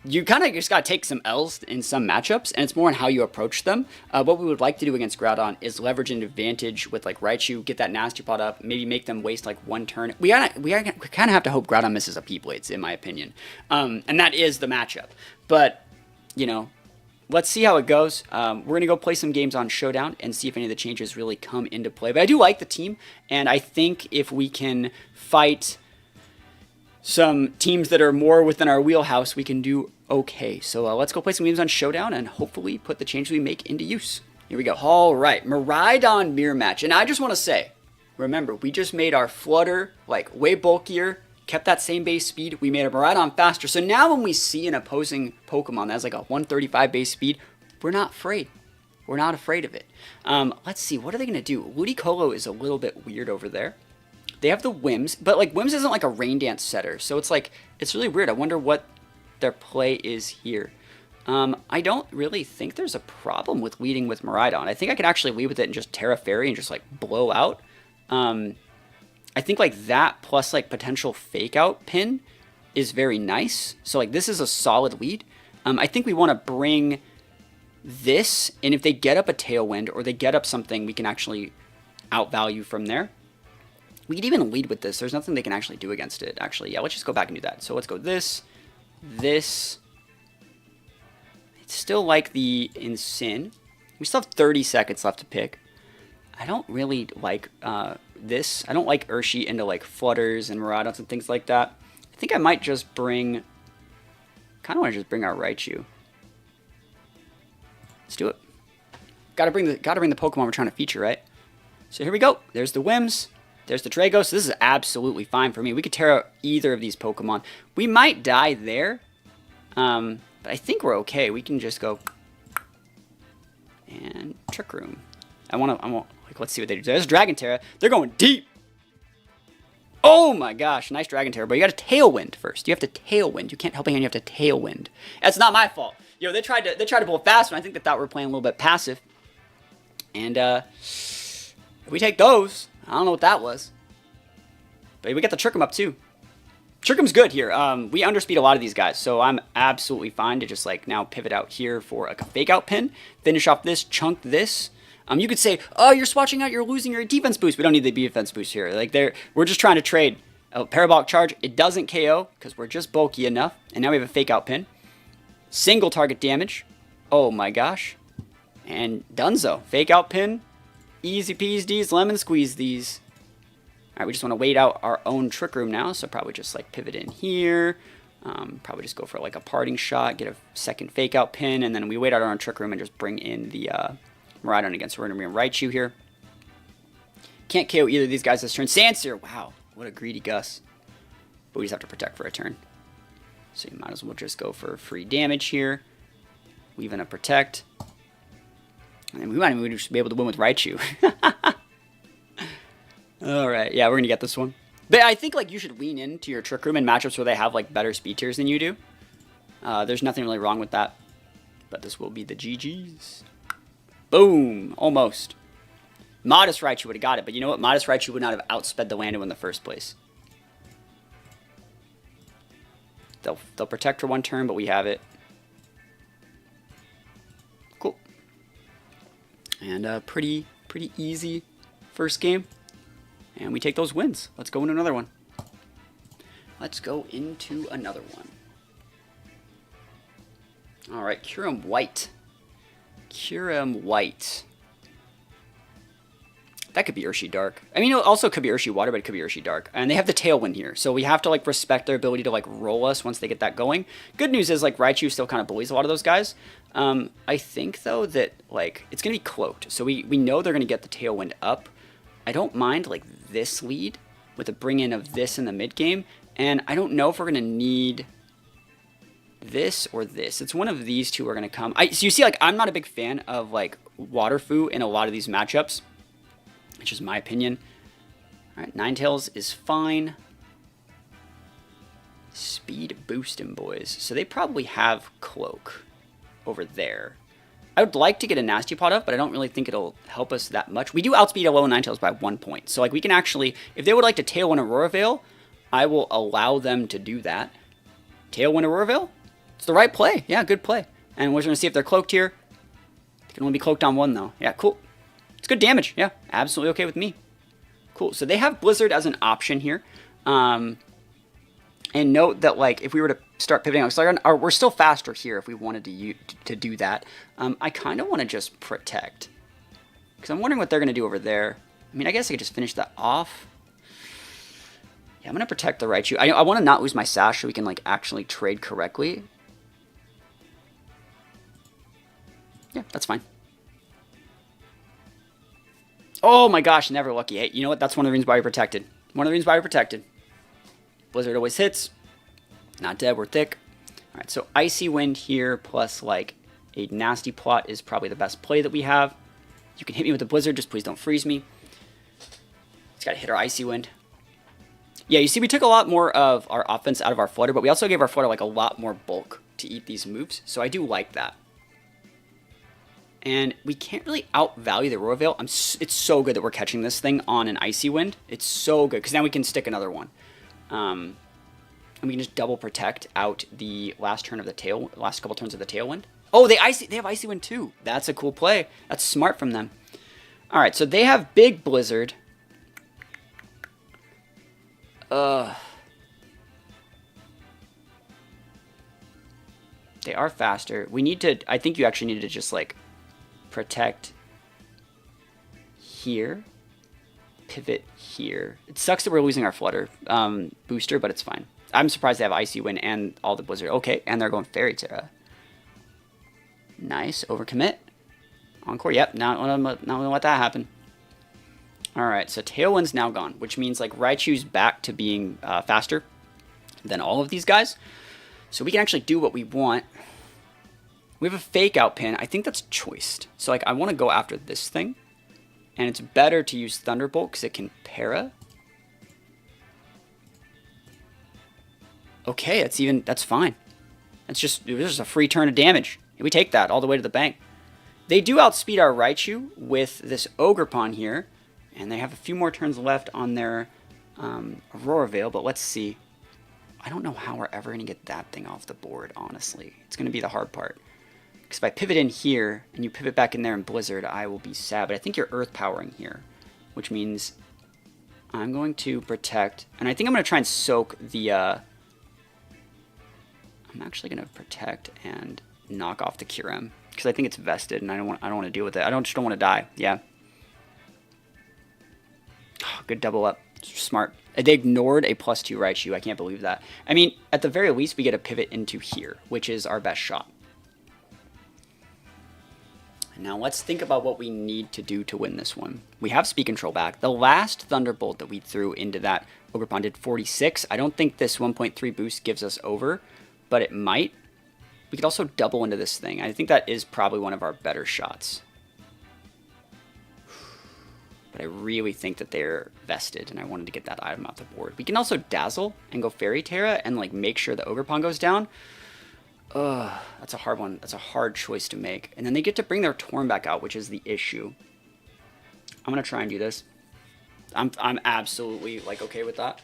You kind of just got to take some L's in some matchups, and it's more on how you approach them. What we would like to do against Groudon is leverage an advantage with, like, Raichu, get that Nasty Plot up, maybe make them waste, like, 1 turn. We kind of have to hope Groudon misses a P-Blades, in my opinion. And that is the matchup. But, you know, let's see how it goes. We're going to go play some games on Showdown and see if any of the changes really come into play. But I do like the team, and I think if we can fight some teams that are more within our wheelhouse, we can do okay. So let's go play some games on Showdown and hopefully put the changes we make into use. Here we go. All right, Miraidon mirror match. And I just want to say, remember, we just made our Flutter like way bulkier, kept that same base speed. We made a Miraidon faster. So now when we see an opposing Pokemon that has like a 135 base speed, we're not afraid. We're not afraid of it. Let's see. What are they going to do? Ludicolo is a little bit weird over there. They have the Whims, but like Whims isn't like a Rain Dance setter. So it's like, it's really weird. I wonder what their play is here. I don't really think there's a problem with leading with Miraidon. I think I could actually lead with it and just Terra Fairy and just like blow out. I think like that plus like potential fake out pin is very nice. So like this is a solid lead. I think we want to bring this, and if they get up a Tailwind or they get up something, we can actually outvalue from there. We could even lead with this. There's nothing they can actually do against it. Actually, yeah, let's just go back and do that. So let's go this. It's still like the Incin. We still have 30 seconds left to pick. I don't really like this. I don't like Urshi into like Flutters and Miraidons and things like that. I think I might just bring, kind of want to just bring our Raichu. Let's do it. Gotta bring the Pokemon we're trying to feature, right? So here we go. There's the Whims. There's the Drago. So this is absolutely fine for me. We could tear out either of these Pokemon. We might die there, but I think we're okay. We can just go and Trick Room. I want like, let's see what they do. There's Dragon Terra. They're going deep. Oh my gosh, nice Dragon Terra. But you got to Tailwind first. You have to Tailwind. You can't help a hand. You have to Tailwind. That's not my fault. You know, they tried to pull fast, and I think they thought we were playing a little bit passive. And if we take those, I don't know what that was. But we got the Trick 'em up too. Trick 'em's good here. We underspeed a lot of these guys, so I'm absolutely fine to just like now pivot out here for like a fake out pin, finish off this, chunk this. You could say, oh, you're swatching out, you're losing your defense boost. We don't need the defense boost here. Like we're just trying to trade a Parabolic Charge. It doesn't KO because we're just bulky enough. And now we have a fake out pin. Single target damage. Oh my gosh. And donezo. Fake out pin. Easy peas these, lemon squeeze these. All right, we just want to wait out our own Trick Room now. So probably just like pivot in here. Probably just go for like a parting shot, get a second fake out pin, and then we wait out our own Trick Room and just bring in the Miraidon again. So we're going to bring Raichu here. Can't KO either of these guys this turn. Sandsear, wow, what a greedy Gus. But we just have to protect for a turn. So you might as well just go for free damage here. Weave in a protect. And then we might even just be able to win with Raichu. Alright, yeah, we're going to get this one. But I think like you should lean into your Trick Room in matchups where they have like better speed tiers than you do. There's nothing really wrong with that. But this will be the GG's. Boom! Almost. Modest Raichu would have got it, but you know what? Modest Raichu would not have outsped the Lando in the first place. They'll protect for one turn, but we have it. Cool. And pretty easy first game. And we take those wins. Let's go into another one. let's go into another one. All right, Kyurem White. Kyurem White. That could be Urshi Dark. I mean, it also could be Urshi Water, but it could be Urshi Dark. And they have the Tailwind here, so we have to like respect their ability to like roll us once they get that going. Good news is like Raichu still kind of bullies a lot of those guys. I think though that like it's gonna be cloaked, so we know they're gonna get the Tailwind up. I don't mind like this lead with a bring in of this in the mid game, and I don't know if we're gonna need this or this. It's one of these two are gonna come. So you see, like I'm not a big fan of like Water Fu in a lot of these matchups, which is my opinion. All right, Ninetales is fine. Speed boost him, boys. So they probably have Cloak over there. I would like to get a Nasty Plot up, but I don't really think it'll help us that much. We do outspeed Alolan Ninetales by 1 point. So like we can actually, if they would like to Tailwind Aurora Veil, I will allow them to do that. Tailwind Aurora Veil? It's the right play. Yeah, good play. And we're going to see if they're cloaked here. They can only be cloaked on 1 though. Yeah, cool. It's good damage. Yeah, absolutely okay with me. Cool. So they have Blizzard as an option here. And note that like if we were to start pivoting, we're still faster here if we wanted to do that. I kind of want to just protect, because I'm wondering what they're going to do over there. I mean, I guess I could just finish that off. Yeah, I'm going to protect the Raichu. I want to not lose my Sash so we can like actually trade correctly. Yeah, that's fine. Oh my gosh, never lucky. Hey, you know what? That's one of the reasons why we protected. One of the reasons why we protected. Blizzard always hits. Not dead, we're thick. Alright, so Icy Wind here plus like a Nasty Plot is probably the best play that we have. You can hit me with the Blizzard, just please don't freeze me. Just gotta hit our Icy Wind. Yeah, you see we took a lot more of our offense out of our Flutter, but we also gave our Flutter like a lot more bulk to eat these moves, so I do like that. And we can't really outvalue the Aurora Veil. It's so good that we're catching this thing on an Icy Wind. It's so good, because now we can stick another one. And we can just double protect out the last turn of the last couple turns of the Tailwind. Oh, they have Icy Wind too. That's a cool play. That's smart from them. All right, so they have Big Blizzard. They are faster. We need to. I think you actually need to just like protect here. Pivot here. It sucks that we're losing our Flutter booster, but it's fine. I'm surprised they have Icy Wind and all the Blizzard. Okay, and they're going Fairy Terra. Nice. Overcommit. Encore. Yep, not gonna let that happen. Alright, so Tailwind's now gone, which means like Raichu's back to being faster than all of these guys. So we can actually do what we want. We have a Fake Out pin. I think that's choiced. So like I want to go after this thing. And it's better to use Thunderbolt because it can para. Okay, that's fine. It's just a free turn of damage. We take that all the way to the bank. They do outspeed our Raichu with this Ogerpon here. And they have a few more turns left on their Aurora Veil, but let's see. I don't know how we're ever going to get that thing off the board, honestly. It's going to be the hard part. Because if I pivot in here, and you pivot back in there in Blizzard, I will be sad. But I think you're Earth Powering here, which means I'm going to protect. And I think I'm going to try and soak the... I'm actually going to protect and knock off the Kyurem. Because I think it's vested, and I don't want to deal with it. I just don't want to die. Yeah. Oh, good double up. Smart. They ignored a +2 Raichu. I can't believe that. I mean, at the very least, we get a pivot into here, which is our best shot. Now let's think about what we need to do to win this one. We have Speed Control back. The last Thunderbolt that we threw into that Ogerpon did 46. I don't think this 1.3 boost gives us over, but it might. We could also double into this thing. I think that is probably one of our better shots. But I really think that they're vested, and I wanted to get that item off the board. We can also Dazzle and go Fairy Terra and like make sure the Ogerpon goes down. Ugh, that's a hard one. That's a hard choice to make. And then they get to bring their Torn back out, which is the issue. I'm gonna try and do this. I'm absolutely like okay with that.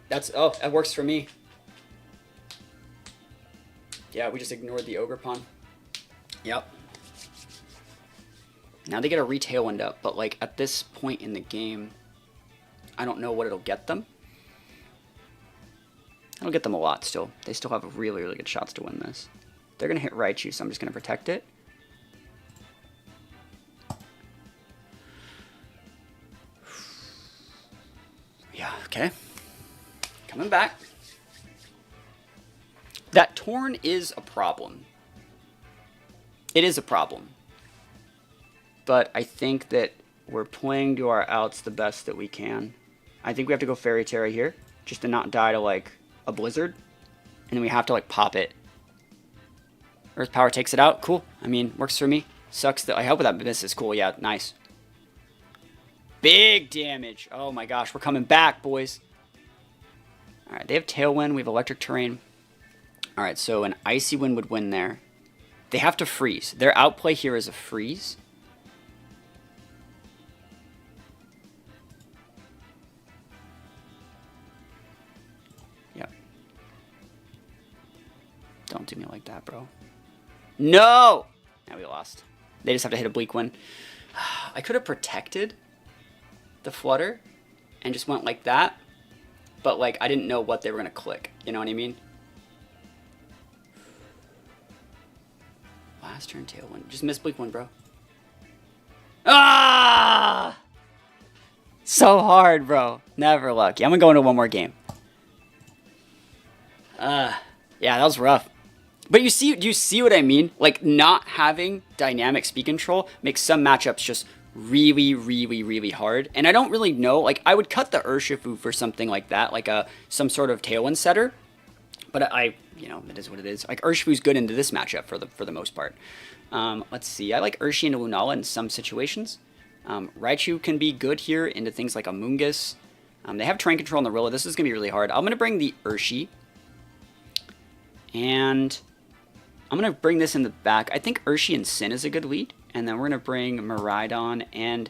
That works for me. Yeah, we just ignored the Ogerpon. Yep. Now they get a Tailwind up, but like at this point in the game, I don't know what it'll get them. I'll get them a lot still. They still have really, really good shots to win this. They're going to hit Raichu, so I'm just going to protect it. Yeah, okay. Coming back. That Torn is a problem. It is a problem. But I think that we're playing to our outs the best that we can. I think we have to go Fairy Terra here, just to not die to, like, a Blizzard. And then we have to, like, pop it. Earth Power takes it out. Cool. I mean, works for me. Sucks that I hope that misses. Cool. Yeah, nice. Big damage. Oh my gosh, we're coming back, boys. Alright, they have Tailwind. We have Electric Terrain. Alright, so an Icy Wind would win there. They have to freeze. Their outplay here is a freeze. Yep. Don't do me like that, bro. No! Now we lost. They just have to hit a Bleak Wind. I could have protected the Flutter and just went like that, but like I didn't know what they were gonna click. You know what I mean? Last turn Tailwind. Just miss Bleak Wind, bro. Ah! So hard, bro. Never lucky. I'm gonna go into one more game. Yeah, that was rough. But you see, do you see what I mean? Like, not having dynamic speed control makes some matchups just really, really, really hard. And I don't really know, like, I would cut the Urshifu for something like that, like some sort of Tailwind setter. But you know, it is what it is. Like, Urshifu's good into this matchup for the most part. Let's see, I like Urshi into Lunala in some situations. Raichu can be good here into things like Amoonguss. They have Terrain Control on the Rilla. This is going to be really hard. I'm going to bring the Urshi. And I'm going to bring this in the back. I think Urshi and Sin is a good lead. And then we're going to bring Miraidon and...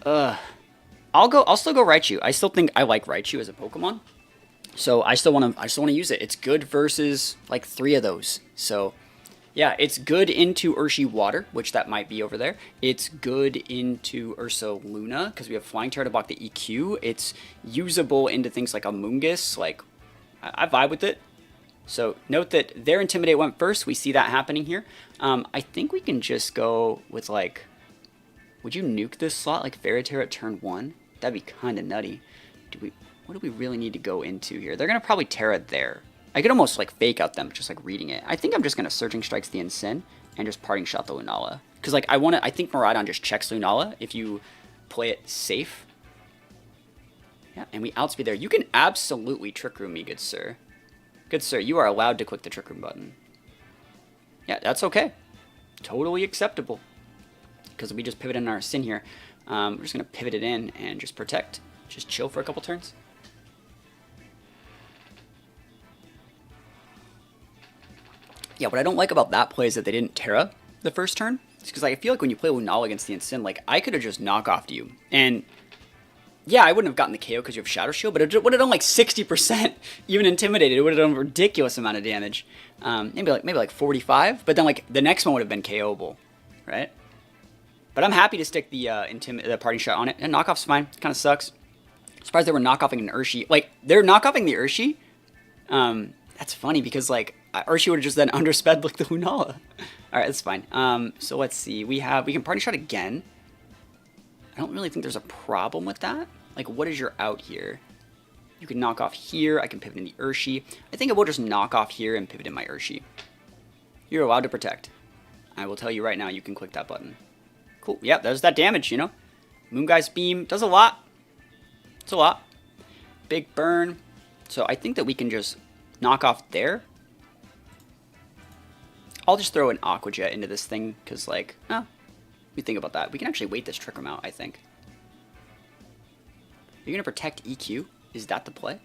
I'll still go Raichu. I still think I like Raichu as a Pokemon. So I still want to use it. It's good versus like 3 of those. So yeah, it's good into Urshi Water, which that might be over there. It's good into Ursa Luna because we have Flying Terror to block the EQ. It's usable into things like Amoonguss. Like, I vibe with it. So note that their Intimidate went first. We see that happening here. I think we can just go with like, would you nuke this slot like Fairy Terror at turn 1? That'd be kind of nutty. What do we really need to go into here? They're going to probably Terra there. I could almost like fake out them just like reading it. I think I'm just going to Surging Strikes the Incin and just Parting Shot the Lunala. Because like I think Miraidon just checks Lunala if you play it safe. Yeah, and we outspeed there. You can absolutely Trick Room me, good sir. Good sir, you are allowed to click the Trick Room button. Yeah, that's okay. Totally acceptable. Because we just pivot in our Sin here. We're just going to pivot it in and just protect. Just chill for a couple turns. Yeah, what I don't like about that play is that they didn't Terra the first turn. It's because like, I feel like when you play Lunala against the Incin, like I could have just knock-offed you. And yeah, I wouldn't have gotten the KO because you have Shadow Shield, but it would have done like 60%. Even Intimidated, it would have done a ridiculous amount of damage. Maybe like 45, but then like the next one would have been KO'able, right? But I'm happy to stick the Parting Shot on it. And knockoff's fine. Kind of sucks. Surprised they were knockoffing an Urshi. Like, they're knockoffing the Urshi. That's funny because, like, Urshi would have just then undersped, like, the Lunala. Alright, that's fine. So let's see. We can Parting Shot again. I don't really think there's a problem with that. Like, what is your out here? You can knock off here. I can pivot in the Urshi. I think I will just knock off here and pivot in my Urshi. You're allowed to protect. I will tell you right now, you can click that button. Cool. Yeah, there's that damage, you know? Moongeist Beam does a lot. It's a lot. Big burn. So I think that we can just knock off there. I'll just throw an Aqua Jet into this thing, because, like, we think about that. We can actually wait this Trick Room out, I think. You're going to protect EQ? Is that the play?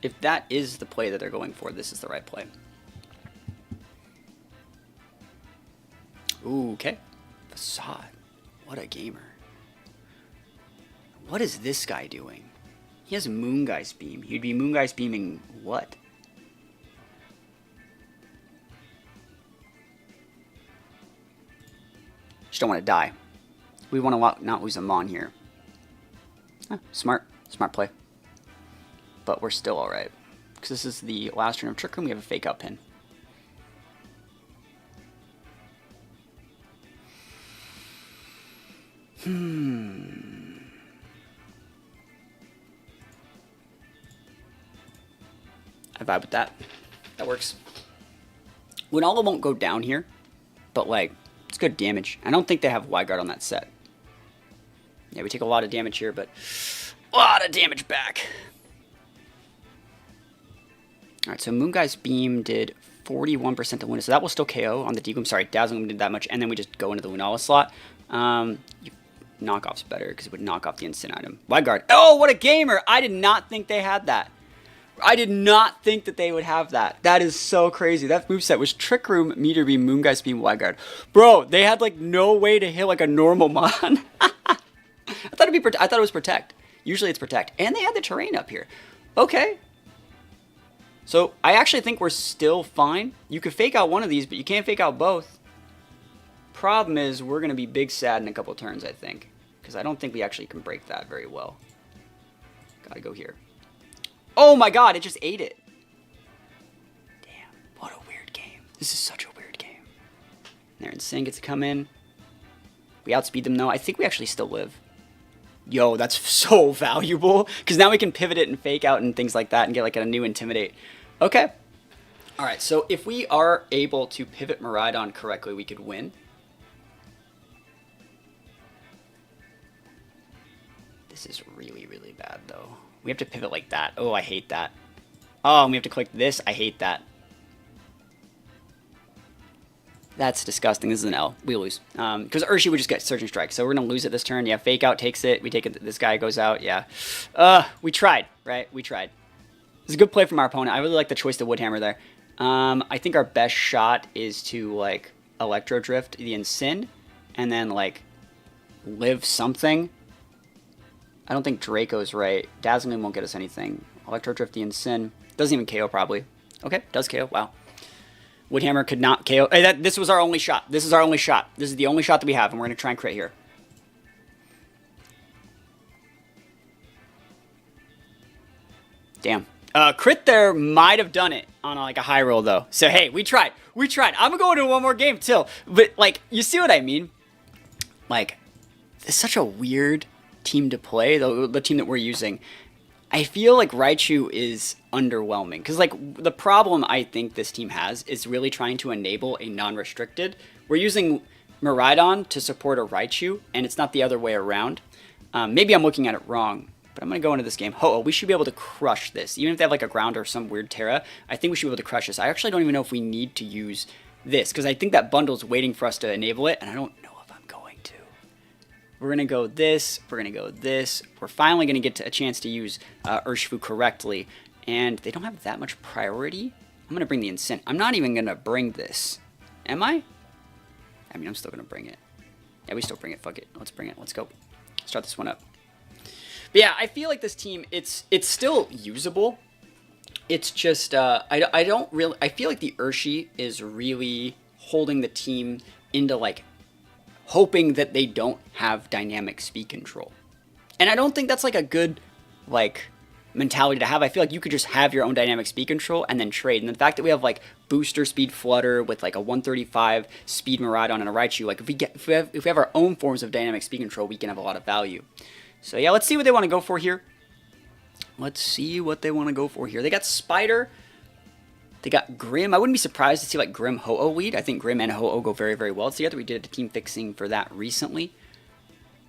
If that is the play that they're going for, this is the right play. Ooh, okay. Facade. What a gamer. What is this guy doing? He has Moongeist Beam. He'd be Moongeist Beaming what? Just don't want to die. We want to not lose a Mon here. Smart play. But we're still alright. Because this is the last turn of Trick Room, we have a Fake Out pin. I vibe with that. That works. Winala won't go down here, but like, it's good damage. I don't think they have Wide Guard on that set. Yeah, we take a lot of damage here, but a lot of damage back. Alright, so Moonguy's Beam did 41% to Luna, so that will still KO on the Degloom. Sorry, Dazzling did that much, and then we just go into the Winala slot. Knockoff's better, because it would knock off the instant item. Wide Guard. Oh, what a gamer! I did not think they had that. I did not think that they would have that. That is so crazy. That moveset was Trick Room, Meteor Beam, Moonguy's Beam, Wide Guard. Bro, they had like no way to hit like a normal mon. I thought it was Protect. Usually it's Protect. And they had the terrain up here. Okay. So I actually think we're still fine. You could fake out one of these, but you can't fake out both. Problem is, we're going to be big sad in a couple turns, I think. Because I don't think we actually can break that very well. Gotta go here. Oh my god, it just ate it. Damn, what a weird game. This is such a weird game. There, Insane gets to come in. We outspeed them though. I think we actually still live. Yo, that's so valuable. Because now we can pivot it and fake out and things like that and get like a new Intimidate. Okay. Alright, so if we are able to pivot Miraidon correctly, we could win. This is really, really bad though. We have to pivot like that. Oh, I hate that. Oh, and we have to click this. I hate that. That's disgusting. This is an L. We lose. Because Urshi would just get Surging Strike. So we're going to lose it this turn. Yeah, Fake Out takes it. We take it. This guy goes out. Yeah. We tried, right? We tried. It's a good play from our opponent. I really like the choice to Woodhammer there. I think our best shot is to, like, Electro Drift the Ensign. And then, like, live something. I don't think Draco's right. Dazzling won't get us anything. Electro Drift the Ensign. Doesn't even KO, probably. Okay, does KO. Wow. Woodhammer could not KO. Hey, this was our only shot. This is our only shot. This is the only shot that we have, and we're going to try and crit here. Damn. Crit there might have done it on like a high roll, though. So, hey, we tried. We tried. I'm going to go into one more game, too. But, like, you see what I mean? Like, it's such a weird team to play, the team that we're using. I feel like Raichu is underwhelming because like the problem I think this team has is really trying to enable a non-restricted. We're using Miraidon to support a Raichu and it's not the other way around. Maybe I'm looking at it wrong, but I'm going to go into this game. Ho-Oh, we should be able to crush this. Even if they have like a ground or some weird Terra, I think we should be able to crush this. I actually don't even know if we need to use this because I think that bundle's waiting for us to enable it and I don't know. We're going to go this, we're going to go this. We're finally going to get a chance to use Urshifu correctly. And they don't have that much priority. I'm going to bring the Incent. I'm not even going to bring this. Am I? I mean, I'm still going to bring it. Yeah, we still bring it. Fuck it. Let's bring it. Let's go. Start this one up. But yeah, I feel like this team, it's still usable. It's just, I don't really, I feel like the Urshi is really holding the team into like, hoping that they don't have dynamic speed control. And I don't think that's like a good like mentality to have. I feel like you could just have your own dynamic speed control and then trade. And the fact that we have like booster speed Flutter with like a 135 speed Miraidon and a Raichu, like if we have our own forms of dynamic speed control, we can have a lot of value. So yeah, let's see what they want to go for here. Let's see what they want to go for here. They got Spider. They got Grim. I wouldn't be surprised to see like Grim Ho-Oh lead. I think Grim and Ho-Oh go very, very well together. We did a team fixing for that recently.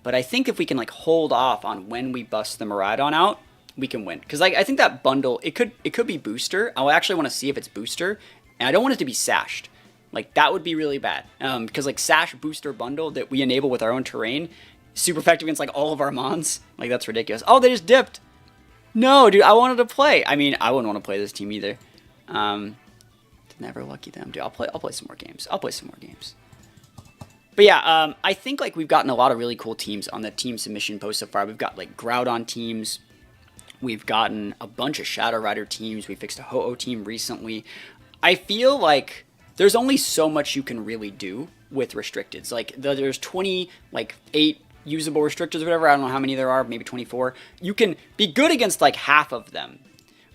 But I think if we can like hold off on when we bust the Miraidon out, we can win. Because like I think that bundle, it could be booster. I actually want to see if it's booster. And I don't want it to be sashed. Like that would be really bad. Because like sash booster bundle that we enable with our own terrain, super effective against like all of our mons. Like that's ridiculous. Oh, they just dipped. No, dude, I wanted to play. I mean, I wouldn't want to play this team either. Never lucky them, dude. I'll play some more games. But yeah, I think like we've gotten a lot of really cool teams on the team submission post so far. We've got like Groudon teams. We've gotten a bunch of Shadow Rider teams. We fixed a Ho-Oh team recently. I feel like there's only so much you can really do with restricteds. Like there's 28 usable restrictors or whatever. I don't know how many there are, maybe 24. You can be good against like half of them,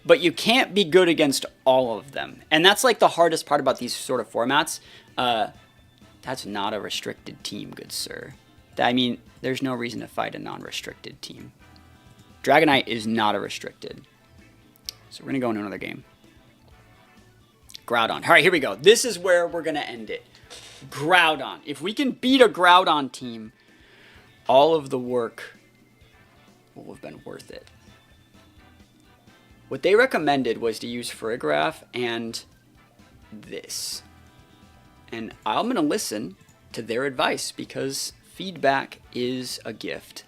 but you can't be good against all of them. And that's like the hardest part about these sort of formats. That's not a restricted team, good sir. I mean, there's no reason to fight a non-restricted team. Dragonite is not a restricted. So we're going to go into another game. Groudon. All right, here we go. This is where we're going to end it. Groudon. If we can beat a Groudon team, all of the work will have been worth it. What they recommended was to use Farigiraf and this. And I'm going to listen to their advice because feedback is a gift.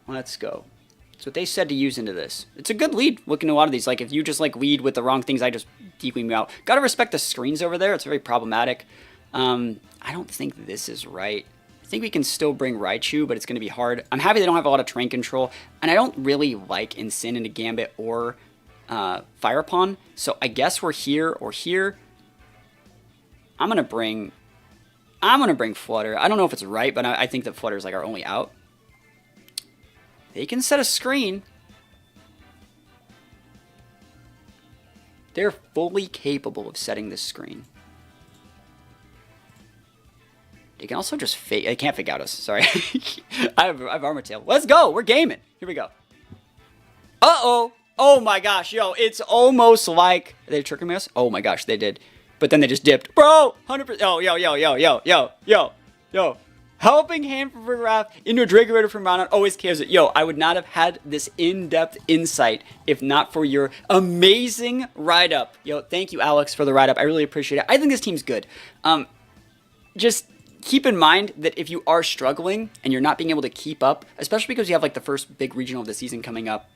Let's go. That's what they said to use into this. It's a good lead looking at a lot of these. Like if you just like lead with the wrong things, I just dequeen you out. Gotta respect the screens over there. It's very problematic. I don't think this is right. I think we can still bring Raichu, but it's going to be hard. I'm happy they don't have a lot of terrain control. And I don't really like Incin into Gambit or Fire Pawn. So I guess we're here or here. I'm going to bring Flutter. I don't know if it's right, but I think that Flutter is like our only out. They can set a screen. They're fully capable of setting this screen. They can also just fake. They can't fake out us. Sorry. I have Armor Tail. Let's go. We're gaming. Here we go. Uh-oh. Oh my gosh. Yo, it's almost like... Are they tricking us? Oh my gosh, they did. But then they just dipped. Bro! 100%. Oh, yo. Helping hand from Farigiraf into a Draco from Miraidon always kills it. Yo, I would not have had this in-depth insight if not for your amazing write-up. Yo, thank you, Alex, for the write-up. I really appreciate it. I think this team's good. Just keep in mind that if you are struggling and you're not being able to keep up, especially because you have like the first big regional of the season coming up,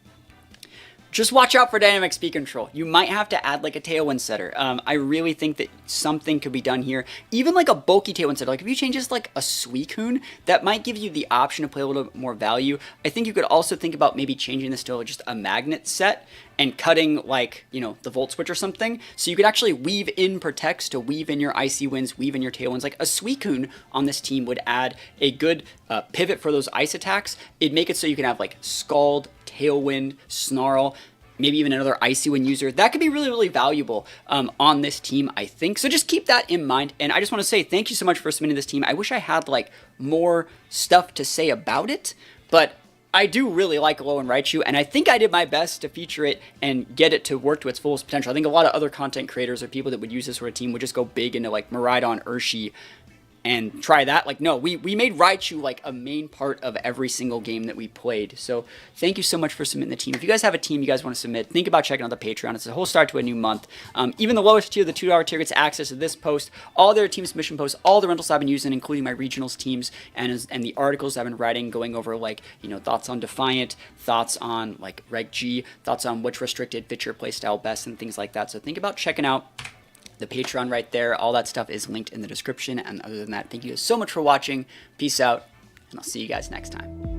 just watch out for dynamic speed control. You might have to add like a Tailwind setter. I really think that something could be done here. Even like a bulky Tailwind setter. Like if you change this to like a Suicune, that might give you the option to play a little bit more value. I think you could also think about maybe changing this to just a magnet set and cutting like, you know, the Volt Switch or something. So you could actually weave in Protects to weave in your Icy Winds, weave in your Tailwinds. Like a Suicune on this team would add a good pivot for those ice attacks. It'd make it so you can have like Scald, Tailwind, Snarl, maybe even another Icy Wind user. That could be really, really valuable on this team, I think. So just keep that in mind. And I just want to say thank you so much for submitting this team. I wish I had like more stuff to say about it, but I do really like Alolan Raichu, and I think I did my best to feature it and get it to work to its fullest potential. I think a lot of other content creators or people that would use this sort of team would just go big into like Miraidon, Urshi, and try that. Like, no, we made Raichu like a main part of every single game that we played. So thank you so much for submitting the team. If you guys have a team you guys want to submit, think about checking out the Patreon. It's a whole start to a new month. Even the lowest tier, the $2 tier, gets access to this post, all their team submission posts, all the rentals I've been using, including my regionals teams and the articles I've been writing, going over like, you know, thoughts on Defiant, thoughts on like Reg G, thoughts on which restricted fits your playstyle best and things like that. So think about checking out the Patreon right there. All that stuff is linked in the description. And other than that, thank you so much for watching. Peace out, and I'll see you guys next time.